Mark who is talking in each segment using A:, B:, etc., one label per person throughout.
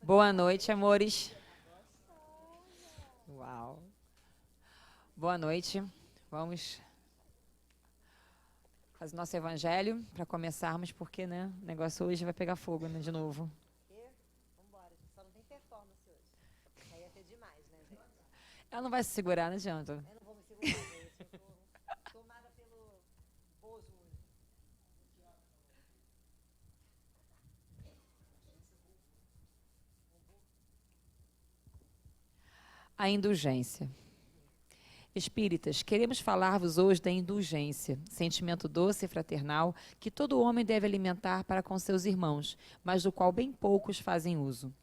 A: Boa noite, amores. Uau. Boa noite. Vamos fazer nosso evangelho para começarmos, porque, né, o negócio hoje vai pegar fogo, né, de novo.
B: Vambora, só não tem performance hoje. Aí ia ter demais, né, gente?
A: Ela não vai se segurar, não adianta.
B: Eu não vou me segurar hoje. Eu tô tomada pelo bozo hoje.
A: A indulgência. Espíritas, queremos falar-vos hoje da indulgência, sentimento doce e fraternal que todo homem deve alimentar para com seus irmãos, mas do qual bem poucos fazem uso.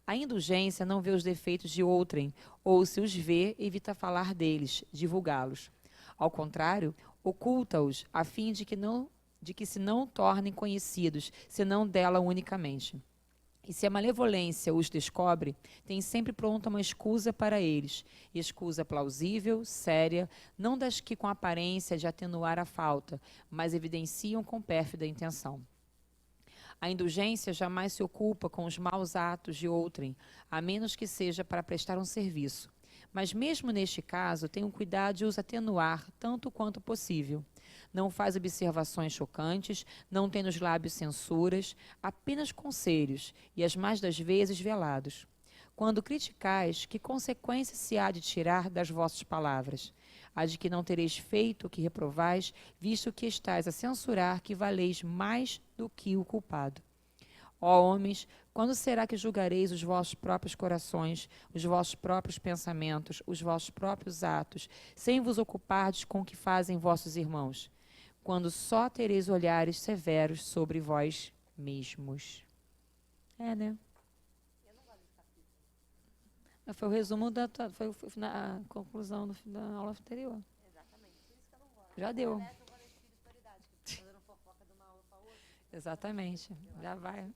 A: A indulgência não vê os defeitos de outrem, ou se os vê, evita falar deles, divulgá-los. Ao contrário, oculta-os, a fim de que se não tornem conhecidos, senão dela unicamente. E se a malevolência os descobre, tem sempre pronta uma escusa para eles, escusa plausível, séria, não das que com aparência de atenuar a falta, mas evidenciam com pérfida intenção. A indulgência jamais se ocupa com os maus atos de outrem, a menos que seja para prestar um serviço. Mas mesmo neste caso, tem o cuidado de os atenuar tanto quanto possível. Não faz observações chocantes, não tem nos lábios censuras, apenas conselhos, e as mais das vezes velados. Quando criticais, que consequência se há de tirar das vossas palavras? A de que não tereis feito o que reprovais, visto que estáis a censurar que valeis mais do que o culpado. Ó homens, quando será que julgareis os vossos próprios corações, os vossos próprios pensamentos, os vossos próprios atos, sem vos ocupardes com o que fazem vossos irmãos? Quando só tereis olhares severos sobre vós mesmos. É, né?
B: Eu não gosto desse capítulo.
A: Foi o resumo foi a conclusão da aula anterior.
B: Exatamente, por isso que eu não gosto.
A: Já deu.
B: Aliás, eu vou na espiritualidade, que tô fazendo fofoca de uma aula pra outra.
A: Exatamente. Já vai.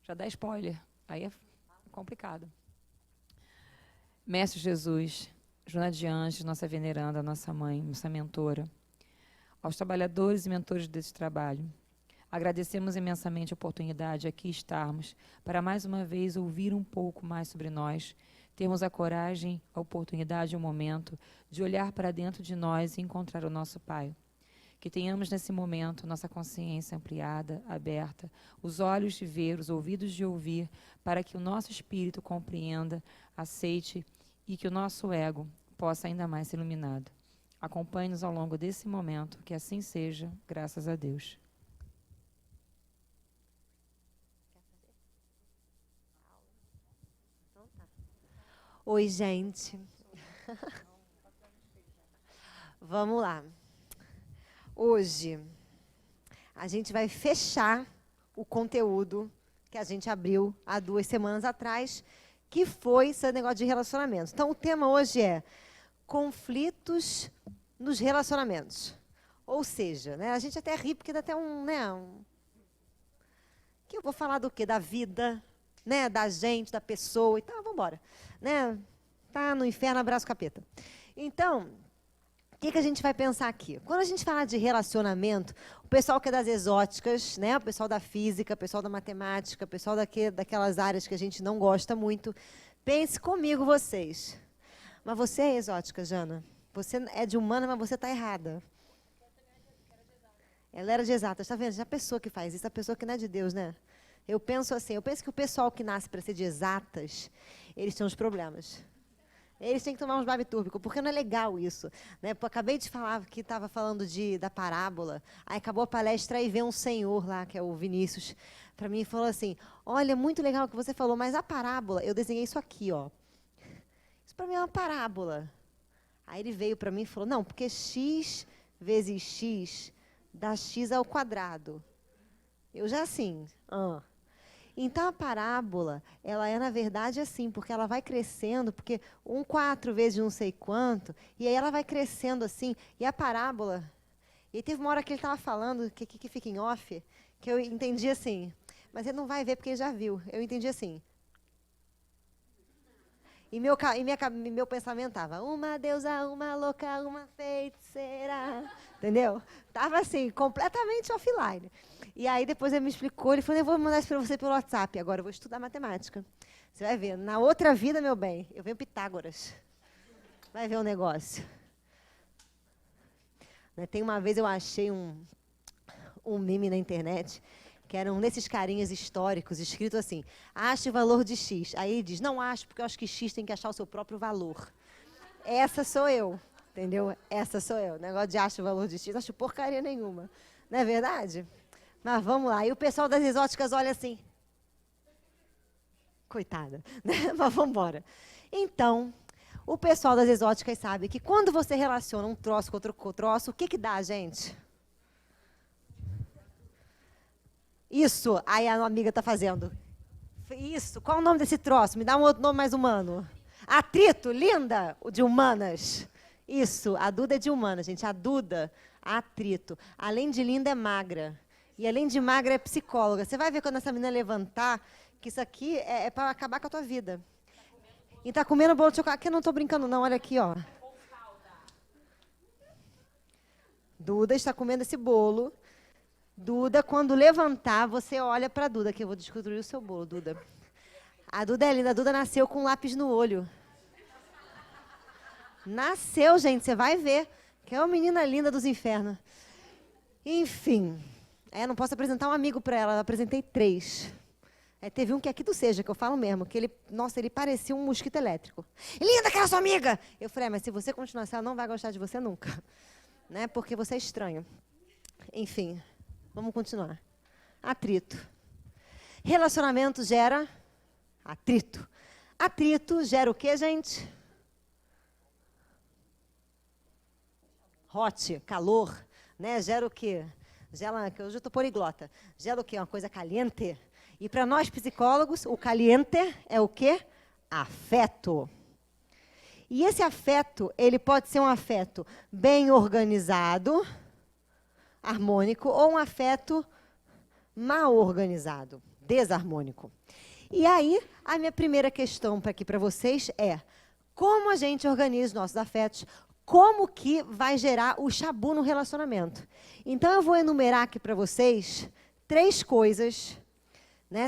A: Já dá spoiler. Aí é complicado. Mestre Jesus, Joana de Anjos, nossa veneranda, nossa mãe, nossa mentora, aos trabalhadores e mentores desse trabalho, agradecemos imensamente a oportunidade de aqui estarmos para mais uma vez ouvir um pouco mais sobre nós, termos a coragem, a oportunidade e o momento de olhar para dentro de nós e encontrar o nosso Pai. Que tenhamos nesse momento nossa consciência ampliada, aberta, os olhos de ver, os ouvidos de ouvir, para que o nosso espírito compreenda, aceite e que o nosso ego possa ainda mais ser iluminado. Acompanhe-nos ao longo desse momento, que assim seja, graças a Deus.
B: Quer fazer? Aula. Então tá. Oi, gente. Vamos lá. Hoje, a gente vai fechar o conteúdo que a gente abriu há 2 semanas atrás, que foi esse negócio de relacionamentos. Então, o tema hoje é conflitos nos relacionamentos. Ou seja, né, a gente até ri, porque dá até que eu vou falar do quê? Da vida, né, da gente, da pessoa e tal, vamos embora. Né? Tá no inferno, abraço capeta. Então, o que a gente vai pensar aqui? Quando a gente fala de relacionamento, o pessoal que é das exóticas, né, o pessoal da física, o pessoal da matemática, o pessoal daquelas áreas que a gente não gosta muito, pense comigo vocês. Mas você é exótica, Jana. Você é de humana, mas você está errada. Ela era de exatas, está vendo? Já a pessoa que faz isso, a pessoa que não é de Deus, né? Eu penso assim, eu penso que o pessoal que nasce para ser de exatas, eles têm uns problemas. Eles têm que tomar uns barbitúricos, porque não é legal isso. Né? Eu acabei de falar que estava falando da parábola, aí acabou a palestra e veio um senhor lá, que é o Vinícius, para mim e falou assim, olha, muito legal o que você falou, mas a parábola, eu desenhei isso aqui, ó. Isso para mim é uma parábola. Aí ele veio para mim e falou, não, porque x vezes x dá x ao quadrado. Eu já assim, Então, a parábola, ela é, na verdade, assim, porque ela vai crescendo, porque 4 vezes não sei quanto, e aí ela vai crescendo assim, e a parábola... E teve uma hora que ele estava falando, que fica em off, que eu entendi assim, mas ele não vai ver porque ele já viu. Eu entendi assim. E meu pensamento estava, uma deusa, uma louca, uma feiticeira. Entendeu? Estava assim, completamente offline. E aí depois ele me explicou, ele falou, eu vou mandar isso para você pelo WhatsApp, agora eu vou estudar matemática. Você vai ver, na outra vida, meu bem, eu venho Pitágoras. Vai ver o negócio. Tem uma vez eu achei um meme na internet, que era um desses carinhas históricos, escrito assim, ache o valor de X. Aí ele diz, não acho, porque eu acho que X tem que achar o seu próprio valor. Essa sou eu, entendeu? Essa sou eu. Negócio de acho o valor de X, acho porcaria nenhuma. Não é verdade? Mas vamos lá. E o pessoal das exóticas olha assim. Coitada. Mas vamos embora. Então, o pessoal das exóticas sabe que quando você relaciona um troço com outro troço, o que que dá, gente? Isso. Aí a amiga está fazendo. Isso. Qual o nome desse troço? Me dá um outro nome mais humano. Atrito, linda, o de humanas. Isso. A Duda é de humanas, gente. A Duda, atrito. Além de linda, é magra. E além de magra, é psicóloga. Você vai ver quando essa menina levantar, que isso aqui é para acabar com a tua vida. E tá comendo bolo de chocolate. Aqui eu não estou brincando, não. Olha aqui, ó. Duda está comendo esse bolo. Duda, quando levantar, você olha para a Duda, que eu vou descobrir o seu bolo, Duda. A Duda é linda. A Duda nasceu com um lápis no olho. Nasceu, gente. Você vai ver. Que é uma menina linda dos infernos. Enfim. Não posso apresentar um amigo para ela. Eu apresentei 3. Teve um que é aqui do Seja, que eu falo mesmo, que ele, nossa, ele parecia um mosquito elétrico. Linda, que era sua amiga! Eu falei, mas se você continuar assim, ela não vai gostar de você nunca. Né? Porque você é estranho. Enfim, vamos continuar. Atrito. Relacionamento gera atrito. Atrito gera o quê, gente? Hot, calor. Né? Gera o quê? Gera, que hoje eu estou poliglota. Gera o quê? Uma coisa caliente. E para nós psicólogos, o caliente é o quê? Afeto. E esse afeto, ele pode ser um afeto bem organizado, harmônico, ou um afeto mal organizado, desarmônico. E aí, a minha primeira questão aqui para vocês é, como a gente organiza os nossos afetos, como que vai gerar o chabu no relacionamento? Então, eu vou enumerar aqui para vocês 3 coisas...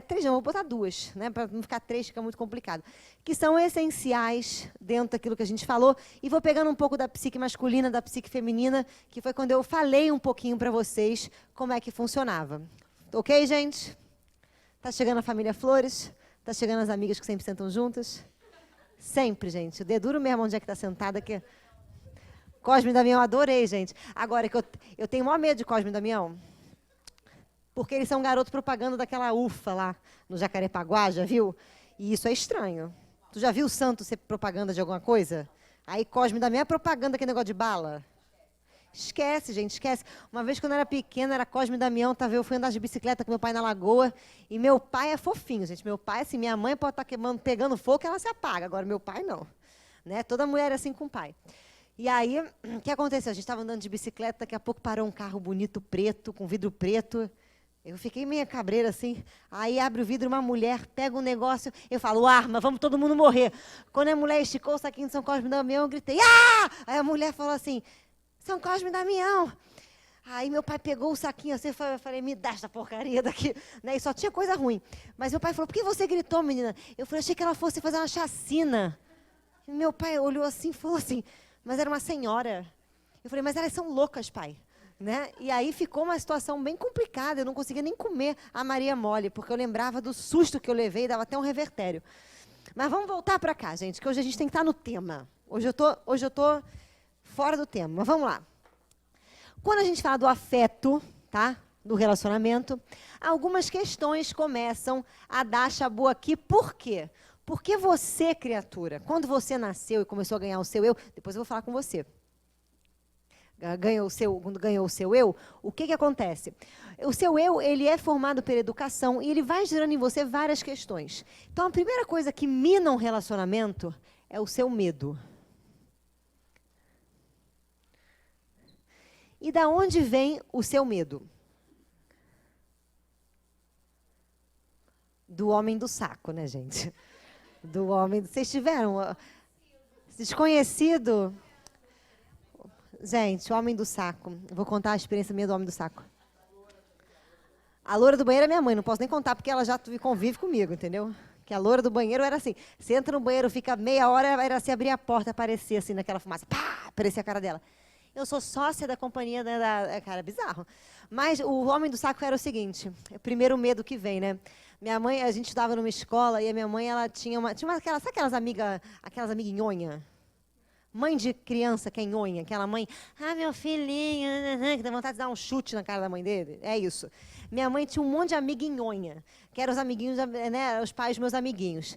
B: 3 não, vou botar 2, para não ficar 3, fica muito complicado. Que são essenciais dentro daquilo que a gente falou. E vou pegando um pouco da psique masculina, da psique feminina, que foi quando eu falei um pouquinho para vocês como é que funcionava. Ok, gente? Tá chegando a família Flores? Tá chegando as amigas que sempre sentam juntas? Sempre, gente. O deduro mesmo onde é que está sentada. Que... Cosme e Damião, adorei, gente. Agora, que eu tenho o maior medo de Cosme e Damião. Porque eles são garoto propaganda daquela UFA lá no Jacarepaguá, já viu? E isso é estranho. Tu já viu o santo ser propaganda de alguma coisa? Aí Cosme da minha propaganda, aquele negócio de bala. Esquece, gente, esquece. Uma vez, quando eu era pequena, era Cosme e Damião, eu fui andar de bicicleta com meu pai na lagoa, e meu pai é fofinho, gente. Meu pai, assim, minha mãe pode estar queimando, pegando fogo, que ela se apaga. Agora, meu pai, não. Né? Toda mulher é assim com o pai. E aí, o que aconteceu? A gente estava andando de bicicleta, daqui a pouco parou um carro bonito, preto, com vidro preto. Eu fiquei meio cabreira assim, aí abre o vidro, uma mulher pega um negócio, eu falo, arma, vamos todo mundo morrer. Quando a mulher esticou o saquinho de São Cosme e Damião, eu gritei, ah! Aí a mulher falou assim, São Cosme e Damião. Aí meu pai pegou o saquinho assim, eu falei, me dá essa porcaria daqui. Né? E só tinha coisa ruim. Mas meu pai falou, por que você gritou, menina? Eu falei, achei que ela fosse fazer uma chacina. E meu pai olhou assim e falou assim, mas era uma senhora. Eu falei, mas elas são loucas, pai. Né? E aí ficou uma situação bem complicada, eu não conseguia nem comer a Maria Mole, porque eu lembrava do susto que eu levei, dava até um revertério. Mas vamos voltar para cá, gente, que hoje a gente tem que estar no tema. Hoje eu tô fora do tema, mas vamos lá. Quando a gente fala do afeto, tá? Do relacionamento, algumas questões começam a dar chabu aqui. Por quê? Porque você, criatura, quando você nasceu e começou a ganhar o seu eu, depois eu vou falar com você, quando ganhou o seu eu, o que acontece? O seu eu, ele é formado pela educação e ele vai gerando em você várias questões. Então, a primeira coisa que mina um relacionamento é o seu medo. E da onde vem o seu medo? Do homem do saco, né, gente? Do homem... Vocês tiveram desconhecido... Gente, o homem do saco. Vou contar a experiência minha do homem do saco. A loura do banheiro é minha mãe, não posso nem contar porque ela já convive comigo, entendeu? Que a loura do banheiro era assim, você entra no banheiro, fica meia hora, era assim, abrir a porta, aparecer assim naquela fumaça, pá, aparecia a cara dela. Eu sou sócia da companhia cara, bizarro. Mas o homem do saco era o seguinte, é o primeiro medo que vem, né? Minha mãe, a gente estava numa escola e a minha mãe, ela tinha aquelas, sabe aquelas amiguinhonhas? Mãe de criança que é nhonha, aquela mãe, meu filhinho, que dá vontade de dar um chute na cara da mãe dele. É isso. Minha mãe tinha um monte de amiga nhonha, que eram os amiguinhos, né, os pais dos meus amiguinhos.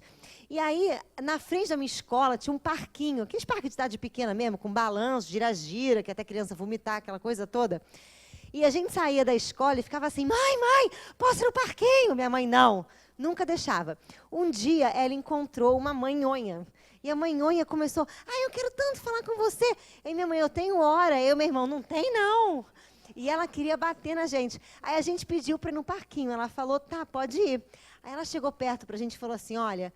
B: E aí, na frente da minha escola, tinha um parquinho, aqueles parques de cidade pequena mesmo, com balanço, gira-gira, que até criança vomitar, aquela coisa toda. E a gente saía da escola e ficava assim, mãe, posso ir no parquinho? Minha mãe, não, nunca deixava. Um dia, ela encontrou uma mãe nhonha. E a mãe nhonha começou, eu quero tanto falar com você. E minha mãe, eu tenho hora. Eu, meu irmão, não tem, não. E ela queria bater na gente. Aí a gente pediu para ir no parquinho. Ela falou, tá, pode ir. Aí ela chegou perto para a gente e falou assim, olha,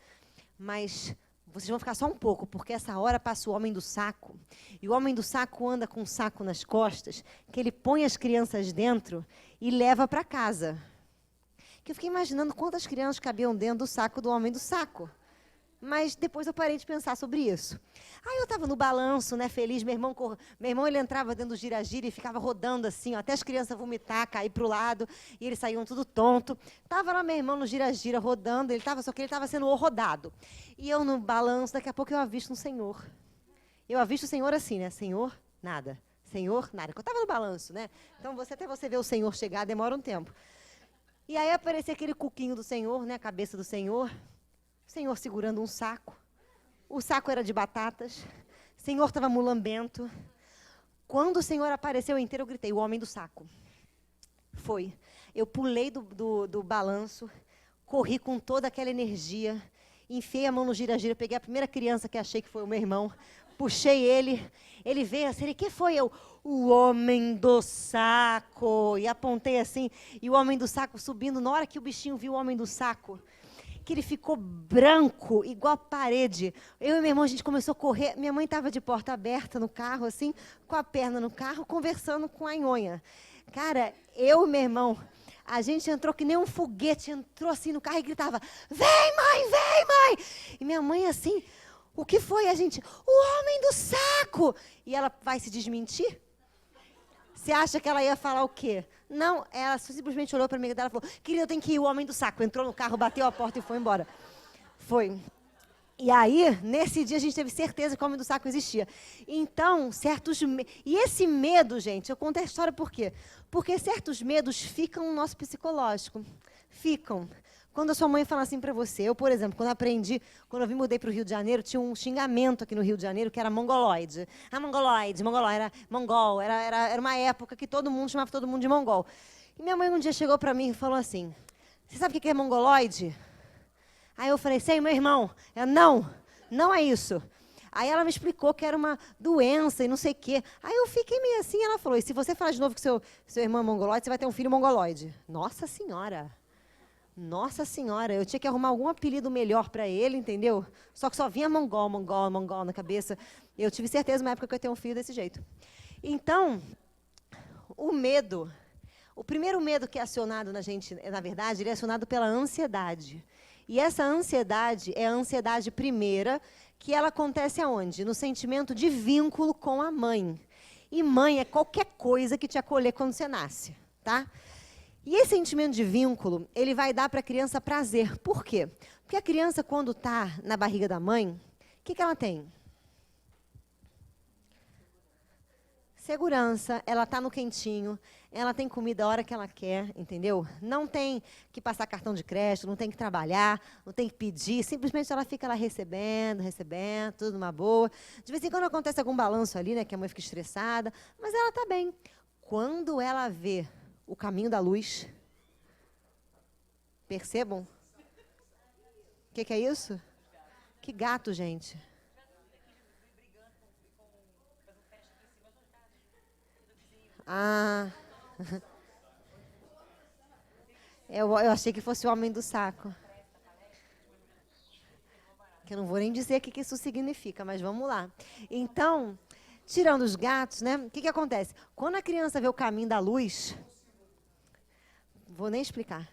B: mas vocês vão ficar só um pouco, porque essa hora passa o homem do saco. E o homem do saco anda com um saco nas costas, que ele põe as crianças dentro e leva para casa. Que eu fiquei imaginando quantas crianças cabiam dentro do saco do homem do saco. Mas depois eu parei de pensar sobre isso. Aí eu estava no balanço, né, feliz. Meu irmão ele entrava dentro do gira-gira e ficava rodando assim, ó, até as crianças vomitar, cair para o lado, e eles saíam tudo tonto. Estava lá meu irmão no gira-gira rodando, só que ele estava sendo rodado. E eu no balanço, daqui a pouco eu avisto um senhor. Eu avisto o senhor assim, né? Senhor, nada. Senhor, nada. Eu estava no balanço, né? Então até você ver o senhor chegar demora um tempo. E aí aparecia aquele cuquinho do senhor, né? A cabeça do senhor. O senhor segurando um saco. O saco era de batatas. O senhor estava mulambento. Quando o senhor apareceu inteiro, eu gritei, o homem do saco. Foi. Eu pulei do balanço, corri com toda aquela energia, enfiei a mão no gira-gira, peguei a primeira criança que achei que foi o meu irmão, puxei ele veio assim, que foi eu? O homem do saco. E apontei assim, e o homem do saco subindo, na hora que o bichinho viu o homem do saco, que ele ficou branco, igual a parede. Eu e meu irmão, a gente começou a correr. Minha mãe estava de porta aberta no carro, assim, com a perna no carro, conversando com a nhonha. Cara, eu e meu irmão, a gente entrou que nem um foguete, entrou assim no carro e gritava, vem, mãe! E minha mãe assim, o que foi? A gente, o homem do saco! E ela vai se desmentir? Você acha que ela ia falar o quê? Não, ela simplesmente olhou para a amiga dela e falou, querida, eu tenho que ir, o homem do saco. Entrou no carro, bateu a porta e foi embora. Foi. E aí, nesse dia, a gente teve certeza que o homem do saco existia. Então, E esse medo, gente, eu conto a história por quê? Porque certos medos ficam no nosso psicológico. Ficam. Quando a sua mãe fala assim para você, eu, por exemplo, quando eu mudei para o Rio de Janeiro, tinha um xingamento aqui no Rio de Janeiro que era mongoloide. Mongoloide, era mongol, era uma época que todo mundo chamava todo mundo de mongol. E minha mãe um dia chegou para mim e falou assim, você sabe o que é mongoloide? Aí eu falei, sei, meu irmão. Ela, não é isso. Aí ela me explicou que era uma doença e não sei o quê. Aí eu fiquei meio assim, ela falou, e se você falar de novo que seu irmão é mongoloide, você vai ter um filho mongoloide. Nossa Senhora, eu tinha que arrumar algum apelido melhor para ele, entendeu? Só que só vinha mongol na cabeça. Eu tive certeza na época que eu ia ter um filho desse jeito. Então, o medo, o primeiro medo que é acionado na gente, na verdade, ele é acionado pela ansiedade. E essa ansiedade é a ansiedade primeira, que ela acontece aonde? No sentimento de vínculo com a mãe. E mãe é qualquer coisa que te acolher quando você nasce, tá? E esse sentimento de vínculo, ele vai dar para a criança prazer. Por quê? Porque a criança, quando está na barriga da mãe, o que ela tem? Segurança, ela está no quentinho, ela tem comida a hora que ela quer, entendeu? Não tem que passar cartão de crédito, não tem que trabalhar, não tem que pedir, simplesmente ela fica lá recebendo, tudo numa boa. De vez em quando acontece algum balanço ali, né, que a mãe fica estressada, mas ela está bem. Quando ela vê o caminho da luz, percebam? O que é isso? Que gato, gente. Ah, eu achei que fosse o homem do saco. Que eu não vou nem dizer o que isso significa, mas vamos lá. Então, tirando os gatos, né? O que acontece? Quando a criança vê o caminho da luz, Vou nem explicar.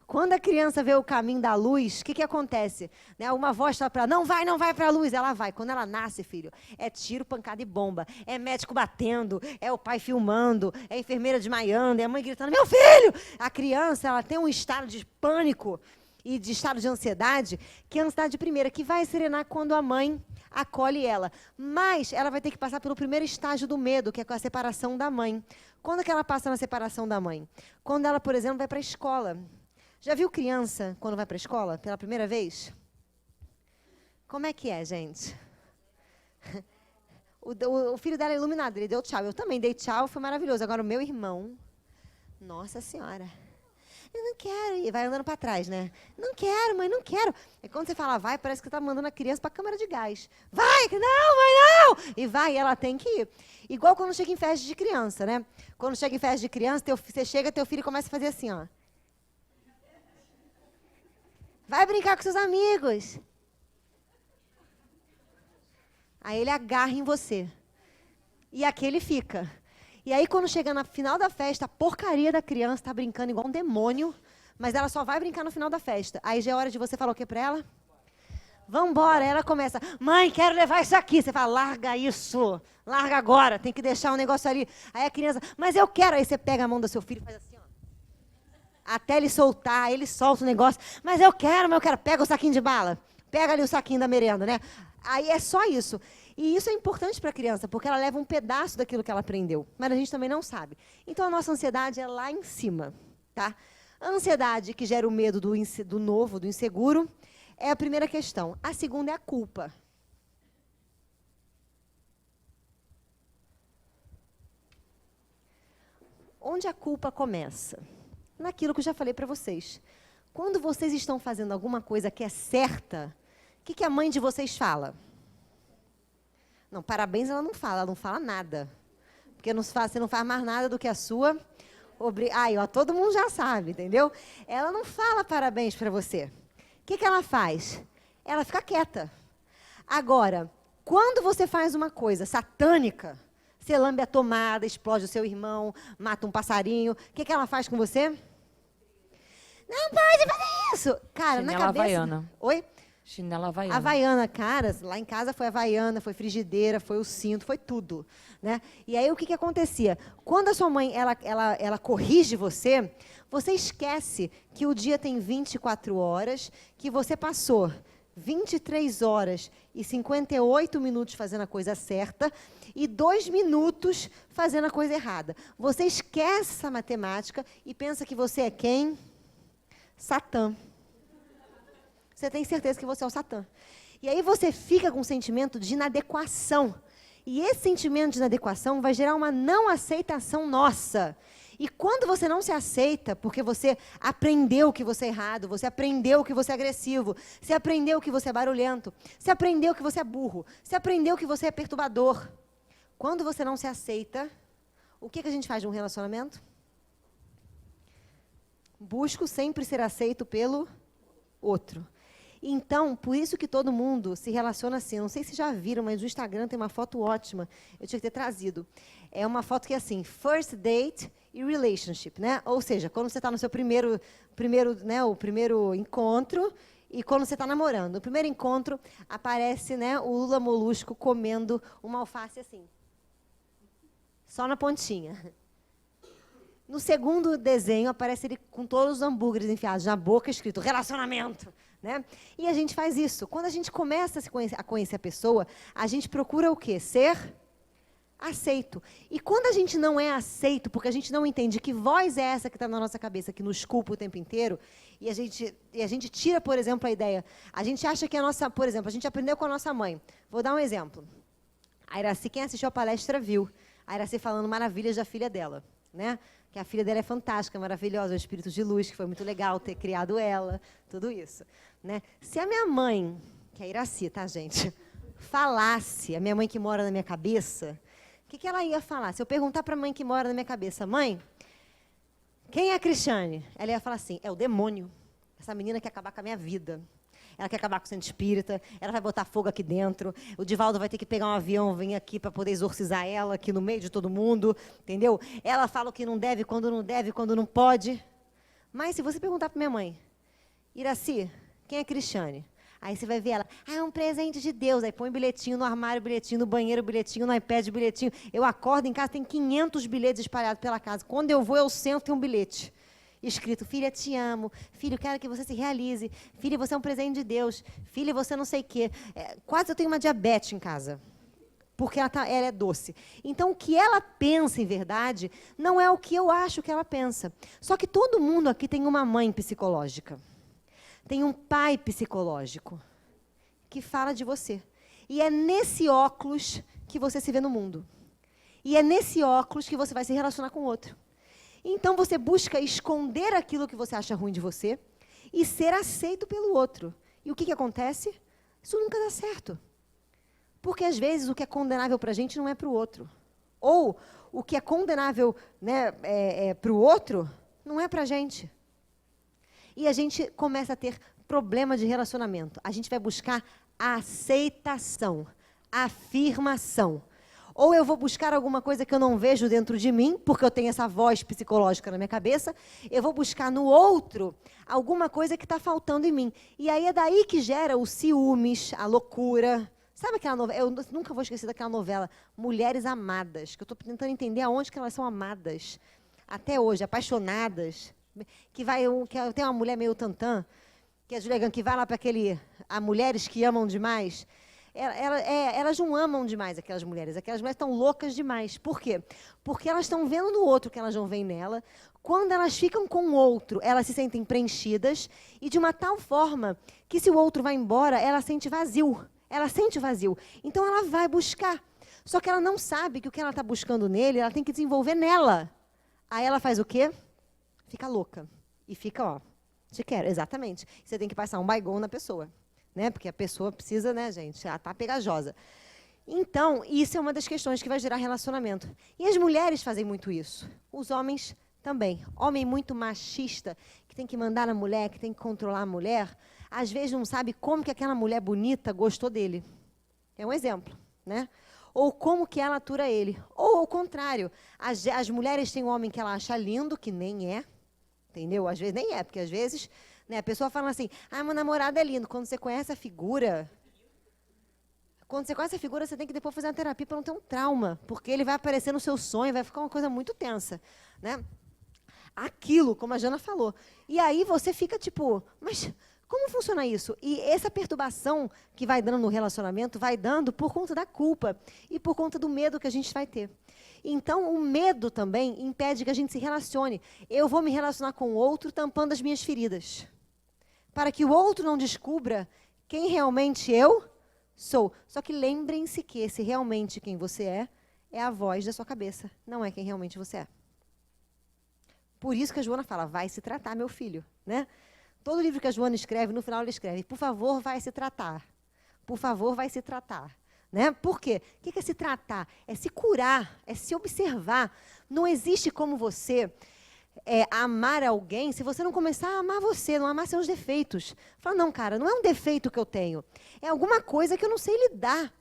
B: Quando a criança vê o caminho da luz, o que acontece? Né? Uma voz fala para ela, não vai para a luz. Ela vai. Quando ela nasce, filho, é tiro, pancada e bomba. É médico batendo, é o pai filmando, é a enfermeira desmaiando, é a mãe gritando, meu filho! A criança, ela tem um estado de pânico e de estado de ansiedade, que é a ansiedade primeira, que vai serenar quando a mãe acolhe ela. Mas ela vai ter que passar pelo primeiro estágio do medo, que é com a separação da mãe. Quando que ela passa na separação da mãe? Quando ela, por exemplo, vai para a escola. Já viu criança quando vai para a escola pela primeira vez? Como é que é, gente? O filho dela é iluminado, ele deu tchau. Eu também dei tchau, foi maravilhoso. Agora o meu irmão, nossa senhora, eu não quero. E vai andando para trás, né? Não quero, mãe, não quero. E quando você fala vai, parece que você está mandando a criança para a câmara de gás. Vai, não, mãe, não! E vai, ela tem que ir. Igual quando chega em festa de criança, né? Quando chega em festa de criança, você chega, teu filho começa a fazer assim, ó. Vai brincar com seus amigos. Aí ele agarra em você. E aqui ele fica. E aí, quando chega no final da festa, a porcaria da criança está brincando igual um demônio, mas ela só vai brincar no final da festa. Aí já é hora de você falar o que para ela? Vambora. Ela começa, mãe, quero levar isso aqui. Você fala, larga isso. Larga agora. Tem que deixar um negócio ali. Aí a criança, mas eu quero. Aí você pega a mão do seu filho e faz assim, ó. Até ele soltar, ele solta o negócio. Mas eu quero. Pega o saquinho de bala. Pega ali o saquinho da merenda, né? Aí é só isso. E isso é importante para a criança, porque ela leva um pedaço daquilo que ela aprendeu. Mas a gente também não sabe. Então, a nossa ansiedade é lá em cima, tá? A ansiedade que gera o medo do novo, do inseguro, é a primeira questão. A segunda é a culpa. Onde a culpa começa? Naquilo que eu já falei para vocês. Quando vocês estão fazendo alguma coisa que é certa, o que a mãe de vocês fala? Não, parabéns ela não fala nada. Porque você não faz mais nada do que a sua... Aí, ó, todo mundo já sabe, entendeu? Ela não fala parabéns para você. O que ela faz? Ela fica quieta. Agora, quando você faz uma coisa satânica, você lambe a tomada, explode o seu irmão, mata um passarinho, o que ela faz com você? Não pode fazer isso! Cara,
A: Chinela
B: na cabeça...
A: havaiana.
B: Oi?
A: Chinela havaiana.
B: Havaiana, cara, lá em casa foi havaiana, foi frigideira, foi o cinto, foi tudo, né? E aí o que acontecia? Quando a sua mãe, ela corrige você, você esquece que o dia tem 24 horas, que você passou 23 horas e 58 minutos fazendo a coisa certa e 2 minutos fazendo a coisa errada. Você esquece essa matemática e pensa que você é quem? Satã. Você tem certeza que você é o Satã. E aí você fica com um sentimento de inadequação. E esse sentimento de inadequação vai gerar uma não aceitação nossa. E quando você não se aceita, porque você aprendeu que você é errado, você aprendeu que você é agressivo, você aprendeu que você é barulhento, você aprendeu que você é burro, você aprendeu que você é perturbador. Quando você não se aceita, o que a gente faz de um relacionamento? Busco sempre ser aceito pelo outro. Então, por isso que todo mundo se relaciona assim. Eu não sei se já viram, mas no Instagram tem uma foto ótima. Eu tinha que ter trazido. É uma foto que é assim, first date e relationship, né? Ou seja, quando você está no seu primeiro encontro e quando você está namorando. No primeiro encontro, aparece, né, o Lula Molusco comendo uma alface assim. Só na pontinha. No segundo desenho, aparece ele com todos os hambúrgueres enfiados na boca, escrito relacionamento. Né? E a gente faz isso. Quando a gente começa a conhecer a pessoa, a gente procura o quê? Ser aceito. E quando a gente não é aceito, porque a gente não entende que voz é essa que está na nossa cabeça, que nos culpa o tempo inteiro, e a gente tira, por exemplo, a ideia. A gente acha que por exemplo, a gente aprendeu com a nossa mãe. Vou dar um exemplo. A Iraci, quem assistiu a palestra viu. A Iraci falando maravilhas da filha dela, né? Que a filha dela é fantástica, maravilhosa, um espírito de luz, que foi muito legal ter criado ela, tudo isso. Né? Se a minha mãe, que é a Iraci, tá, gente, falasse, a minha mãe que mora na minha cabeça, o que ela ia falar? Se eu perguntar para a mãe que mora na minha cabeça, mãe, quem é a Cristiane? Ela ia falar assim, é o demônio. Essa menina quer acabar com a minha vida. Ela quer acabar com o centro espírita, ela vai botar fogo aqui dentro, o Divaldo vai ter que pegar um avião, vir aqui para poder exorcizar ela aqui no meio de todo mundo, entendeu? Ela fala o que não deve, quando não pode. Mas se você perguntar para minha mãe, Iraci, quem é Cristiane? Aí você vai ver ela, é um presente de Deus. Aí põe bilhetinho no armário, bilhetinho no banheiro, bilhetinho no iPad, bilhetinho. Eu acordo em casa, tem 500 bilhetes espalhados pela casa. Quando eu vou, eu sento, tem um bilhete escrito, filha, te amo. Filho, quero que você se realize. Filha, você é um presente de Deus. Filha, você não sei o quê. Quase eu tenho uma diabetes em casa. Porque ela é doce. Então, o que ela pensa, em verdade, não é o que eu acho que ela pensa. Só que todo mundo aqui tem uma mãe psicológica. Tem um pai psicológico que fala de você. E é nesse óculos que você se vê no mundo. E é nesse óculos que você vai se relacionar com o outro. Então, você busca esconder aquilo que você acha ruim de você e ser aceito pelo outro. E o que acontece? Isso nunca dá certo. Porque, às vezes, o que é condenável para a gente não é para o outro. Ou o que é condenável, né, para o outro não é para a gente. E a gente começa a ter problema de relacionamento. A gente vai buscar aceitação, afirmação. Ou eu vou buscar alguma coisa que eu não vejo dentro de mim, porque eu tenho essa voz psicológica na minha cabeça, eu vou buscar no outro alguma coisa que está faltando em mim. E aí é daí que gera o ciúmes, a loucura. Sabe aquela novela? Eu nunca vou esquecer daquela novela, Mulheres Amadas, que eu estou tentando entender aonde que elas são amadas. Até hoje, apaixonadas. Que tem uma mulher meio tantã, que é a Julia Gunn, que vai lá para a mulheres que amam demais. Elas não amam demais aquelas mulheres estão loucas demais. Por quê? Porque elas estão vendo no outro que elas não veem nela. Quando elas ficam com o outro, elas se sentem preenchidas e de uma tal forma que se o outro vai embora, ela sente vazio. Ela sente vazio. Então ela vai buscar. Só que ela não sabe que o que ela está buscando nele, ela tem que desenvolver nela. Aí ela faz o quê? Fica louca. E fica, ó, te quero, exatamente. Você tem que passar um Baygon na pessoa, né? Porque a pessoa precisa, né, gente? Ela tá pegajosa. Então, isso é uma das questões que vai gerar relacionamento. E as mulheres fazem muito isso. Os homens também. Homem muito machista, que tem que mandar na mulher, que tem que controlar a mulher, às vezes não sabe como que aquela mulher bonita gostou dele. É um exemplo, né? Ou como que ela atura ele. Ou ao contrário, as mulheres têm um homem que ela acha lindo, que nem é. Entendeu? Às vezes nem é, porque às vezes, né, a pessoa fala assim, meu namorado é lindo. Quando você conhece a figura, você tem que depois fazer uma terapia para não ter um trauma, porque ele vai aparecer no seu sonho, vai ficar uma coisa muito tensa, né? Aquilo, como a Jana falou. E aí você fica tipo, mas como funciona isso? E essa perturbação que vai dando no relacionamento, vai dando por conta da culpa e por conta do medo que a gente vai ter. Então, o medo também impede que a gente se relacione. Eu vou me relacionar com o outro tampando as minhas feridas, para que o outro não descubra quem realmente eu sou. Só que lembrem-se que esse realmente quem você é a voz da sua cabeça, não é quem realmente você é. Por isso que a Joana fala, vai se tratar, meu filho, né? Todo livro que a Joana escreve, no final ela escreve, por favor, vai se tratar. Por favor, vai se tratar. Né? Por quê? O que é se tratar? É se curar, é se observar. Não existe como você amar alguém se você não começar a amar você, não amar seus defeitos. Fala, não, cara, não é um defeito que eu tenho. É alguma coisa que eu não sei lidar.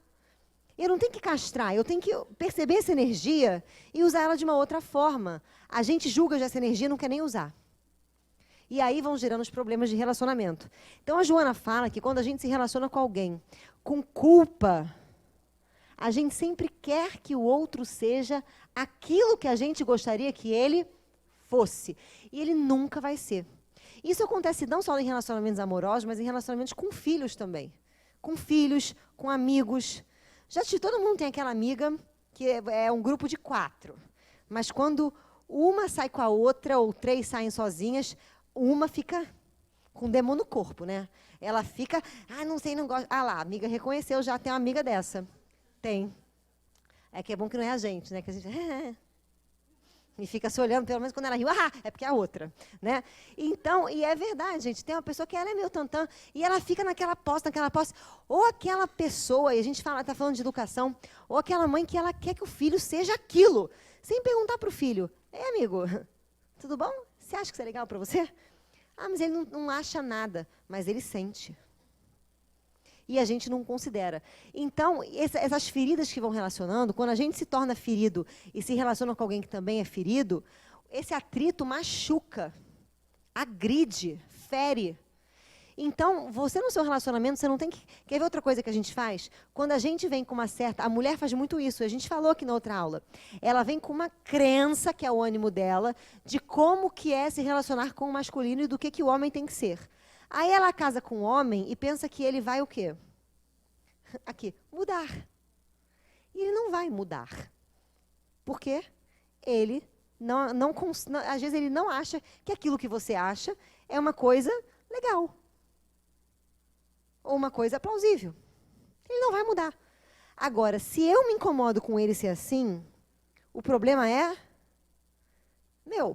B: Eu não tenho que castrar, eu tenho que perceber essa energia e usar ela de uma outra forma. A gente julga já essa energia e não quer nem usar. E aí vão gerando os problemas de relacionamento. Então, a Joana fala que quando a gente se relaciona com alguém com culpa, a gente sempre quer que o outro seja aquilo que a gente gostaria que ele fosse. E ele nunca vai ser. Isso acontece não só em relacionamentos amorosos, mas em relacionamentos com filhos também. Com filhos, com amigos. Todo mundo tem aquela amiga que é um grupo de 4. Mas quando uma sai com a outra, ou 3 saem sozinhas, uma fica com demônio no corpo, né? Ela fica, não sei, não gosto. Lá, a amiga reconheceu, já tem uma amiga dessa. Tem. É que é bom que não é a gente, né? Que a gente e fica se olhando, pelo menos quando ela riu, é porque é a outra, né? Então, e é verdade, gente, tem uma pessoa que ela é meio tantã, e ela fica naquela posse, ou aquela pessoa, e a gente está falando de educação, ou aquela mãe que ela quer que o filho seja aquilo, sem perguntar para o filho, amigo, tudo bom? Você acha que isso é legal para você? Mas ele não acha nada, mas ele sente. E a gente não considera. Então, essas feridas que vão relacionando, quando a gente se torna ferido e se relaciona com alguém que também é ferido, esse atrito machuca. agride, fere. Então, você no seu relacionamento, você não tem que... Quer ver outra coisa que a gente faz? Quando a gente vem com uma certa... A mulher faz muito isso, a gente falou aqui na outra aula. Ela vem com uma crença, que é o ânimo dela, de como que é se relacionar com o masculino e do que o homem tem que ser. Aí ela casa com o homem e pensa que ele vai o quê? Aqui, mudar. E ele não vai mudar. Por quê? Ele às vezes ele não acha que aquilo que você acha é uma coisa legal. Ou uma coisa plausível. Ele não vai mudar. Agora, se eu me incomodo com ele ser assim, o problema é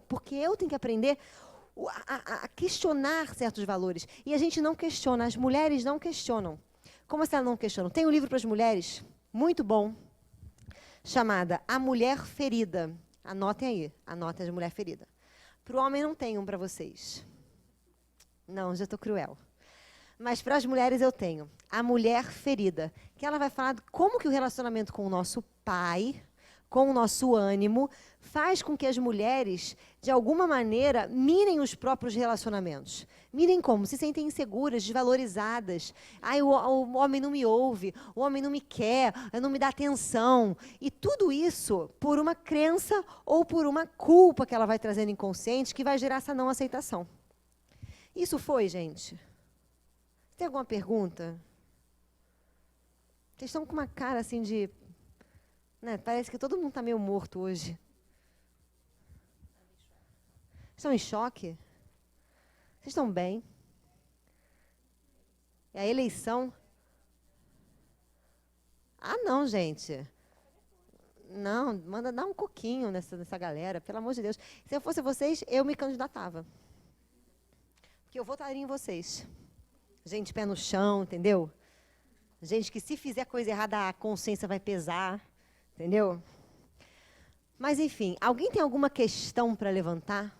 B: porque eu tenho que aprender a questionar certos valores. E a gente não questiona, as mulheres não questionam. Como assim elas não questionam? Tem um livro para as mulheres, muito bom, chamada A Mulher Ferida. Anotem aí, anotem a Mulher Ferida. Para o homem não tem um para vocês. Não, já estou cruel. Mas para as mulheres eu tenho A Mulher Ferida, que ela vai falar de como que o relacionamento com o nosso pai, com o nosso ânimo, faz com que as mulheres, de alguma maneira, mirem os próprios relacionamentos. Mirem como? Se sentem inseguras, desvalorizadas. Ai, o homem não me ouve, o homem não me quer, não me dá atenção. E tudo isso por uma crença ou por uma culpa que ela vai trazendo inconsciente, que vai gerar essa não aceitação. Isso foi, gente? Tem alguma pergunta? Vocês estão com uma cara assim de... Né, parece que todo mundo está meio morto hoje. Estão em choque? Vocês estão bem? É a eleição? Ah, não, gente. Não, manda dar um coquinho nessa galera, pelo amor de Deus. Se eu fosse vocês, eu me candidatava. Porque eu votaria em vocês. Gente, pé no chão, entendeu? Gente que se fizer coisa errada, a consciência vai pesar, entendeu? Mas, enfim, alguém tem alguma questão para levantar?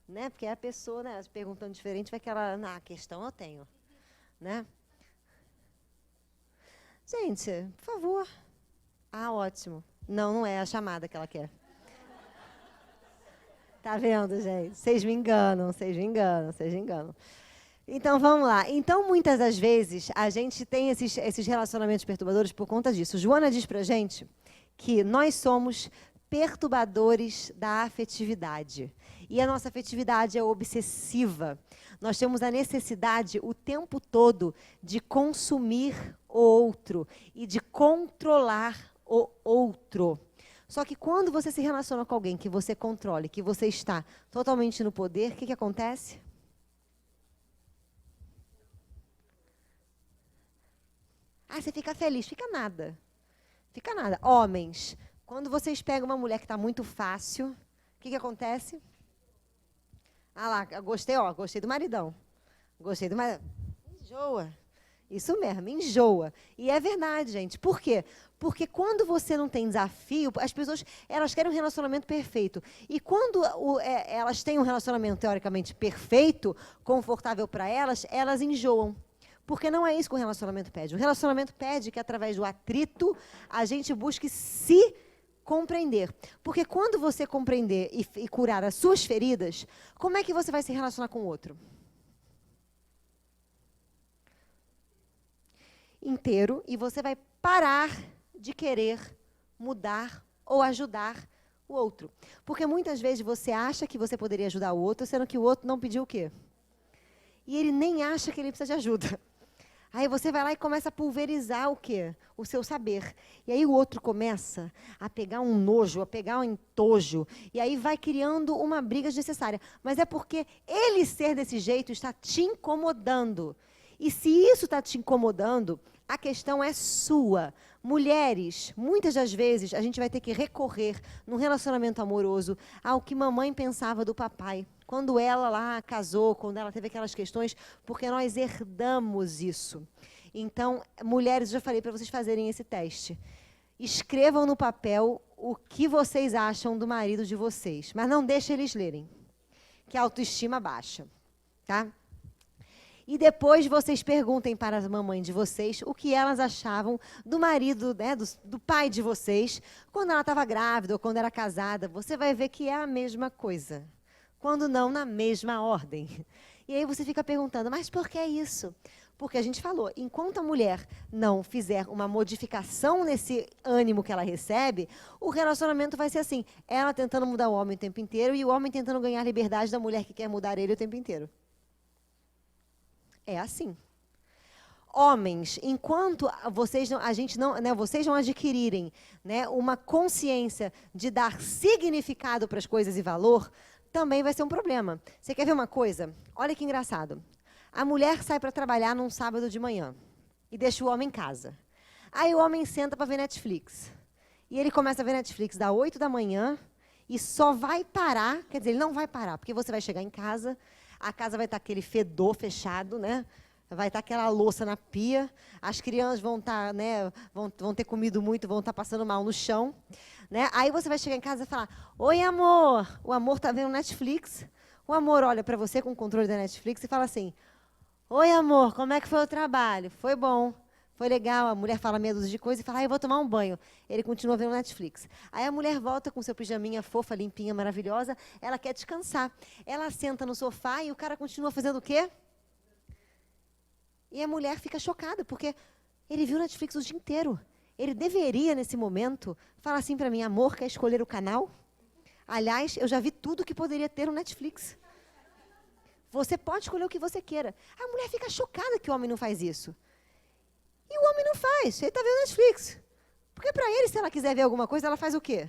B: Né? Porque a pessoa, né, perguntando diferente, vai aquela, a questão eu tenho, né? Gente, por favor. Ah, ótimo. Não é a chamada que ela quer. Tá vendo, gente? Vocês me enganam. Então, vamos lá. Então, muitas das vezes, a gente tem esses relacionamentos perturbadores por conta disso. Joana diz pra gente que nós somos perturbadores da afetividade. E a nossa afetividade é obsessiva. Nós temos a necessidade o tempo todo de consumir o outro e de controlar o outro. Só que quando você se relaciona com alguém que você controle, que você está totalmente no poder, o que acontece? Ah, você fica feliz. Fica nada. Fica nada. Homens, quando vocês pegam uma mulher que está muito fácil, o que acontece? Ah lá, gostei do maridão. Gostei do maridão. Enjoa. Isso mesmo, enjoa. E é verdade, gente. Por quê? Porque quando você não tem desafio, as pessoas elas querem um relacionamento perfeito. E quando elas têm um relacionamento teoricamente perfeito, confortável para elas, elas enjoam. Porque não é isso que o relacionamento pede. O relacionamento pede que, através do atrito, a gente busque se compreender. Porque quando você compreender e curar as suas feridas, como é que você vai se relacionar com o outro? Inteiro, e você vai parar de querer mudar ou ajudar o outro. Porque muitas vezes você acha que você poderia ajudar o outro, sendo que o outro não pediu o quê? E ele nem acha que ele precisa de ajuda. Aí você vai lá e começa a pulverizar o quê? O seu saber. E aí o outro começa a pegar um nojo, a pegar um entojo. E aí vai criando uma briga desnecessária. Mas é porque ele ser desse jeito está te incomodando. E se isso está te incomodando, a questão é sua. Mulheres, muitas das vezes, a gente vai ter que recorrer, num relacionamento amoroso, ao que mamãe pensava do papai. Quando ela lá casou, quando ela teve aquelas questões, porque nós herdamos isso. Então, mulheres, eu já falei para vocês fazerem esse teste. Escrevam no papel o que vocês acham do marido de vocês, mas não deixem eles lerem, que a autoestima baixa, tá? E depois vocês perguntem para as mamães de vocês o que elas achavam do marido, né, do pai de vocês, quando ela estava grávida ou quando era casada. Você vai ver que é a mesma coisa, quando não na mesma ordem. E aí você fica perguntando, mas por que isso? Porque a gente falou, enquanto a mulher não fizer uma modificação nesse ânimo que ela recebe, o relacionamento vai ser assim, ela tentando mudar o homem o tempo inteiro e o homem tentando ganhar a liberdade da mulher que quer mudar ele o tempo inteiro. É assim. Homens, enquanto vocês não adquirirem, né, uma consciência de dar significado para as coisas e valor, também vai ser um problema. Você quer ver uma coisa? Olha que engraçado. A mulher sai para trabalhar num sábado de manhã e deixa o homem em casa. Aí o homem senta para ver Netflix. E ele começa a ver Netflix das 8 da manhã e só vai parar, quer dizer, ele não vai parar, porque você vai chegar em casa, a casa vai estar aquele fedor fechado, né? Vai estar aquela louça na pia, as crianças vão estar, né, vão ter comido muito, vão estar passando mal no chão, né? Aí você vai chegar em casa e falar: "Oi, amor". O amor está vendo Netflix. O amor olha para você com o controle da Netflix e fala assim: "Oi, amor, como é que foi o trabalho?" "Foi bom, foi legal." A mulher fala meia dúzia de coisa e fala: "Eu vou tomar um banho." Ele continua vendo Netflix. Aí a mulher volta com seu pijaminha fofa, limpinha, maravilhosa. Ela quer descansar. Ela senta no sofá e o cara continua fazendo o quê? E a mulher fica chocada, porque ele viu Netflix o dia inteiro. Ele deveria, nesse momento, falar assim para mim: "Amor, quer escolher o canal? Aliás, eu já vi tudo que poderia ter no Netflix. Você pode escolher o que você queira." A mulher fica chocada que o homem não faz isso. E o homem não faz, ele está vendo Netflix. Porque para ele, se ela quiser ver alguma coisa, ela faz o quê?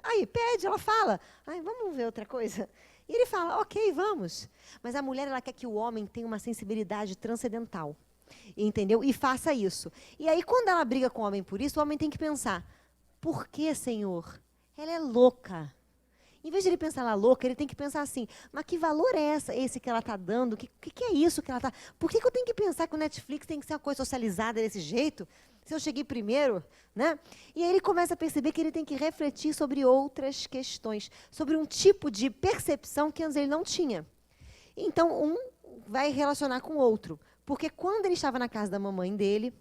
B: Aí, pede, ela fala: "Ai, vamos ver outra coisa?" E ele fala: "Ok, vamos." Mas a mulher, ela quer que o homem tenha uma sensibilidade transcendental. Entendeu? E faça isso. E aí, quando ela briga com o homem por isso, o homem tem que pensar: por que, Senhor? Ela é louca. Em vez de ele pensar ela louca, ele tem que pensar assim: mas que valor é esse que ela está dando? O que é isso que ela está... Por que eu tenho que pensar que o Netflix tem que ser uma coisa socializada desse jeito? Se eu cheguei primeiro, né? E aí ele começa a perceber que ele tem que refletir sobre outras questões, sobre um tipo de percepção que antes ele não tinha. Então, um vai relacionar com o outro. Porque quando ele estava na casa da mamãe dele,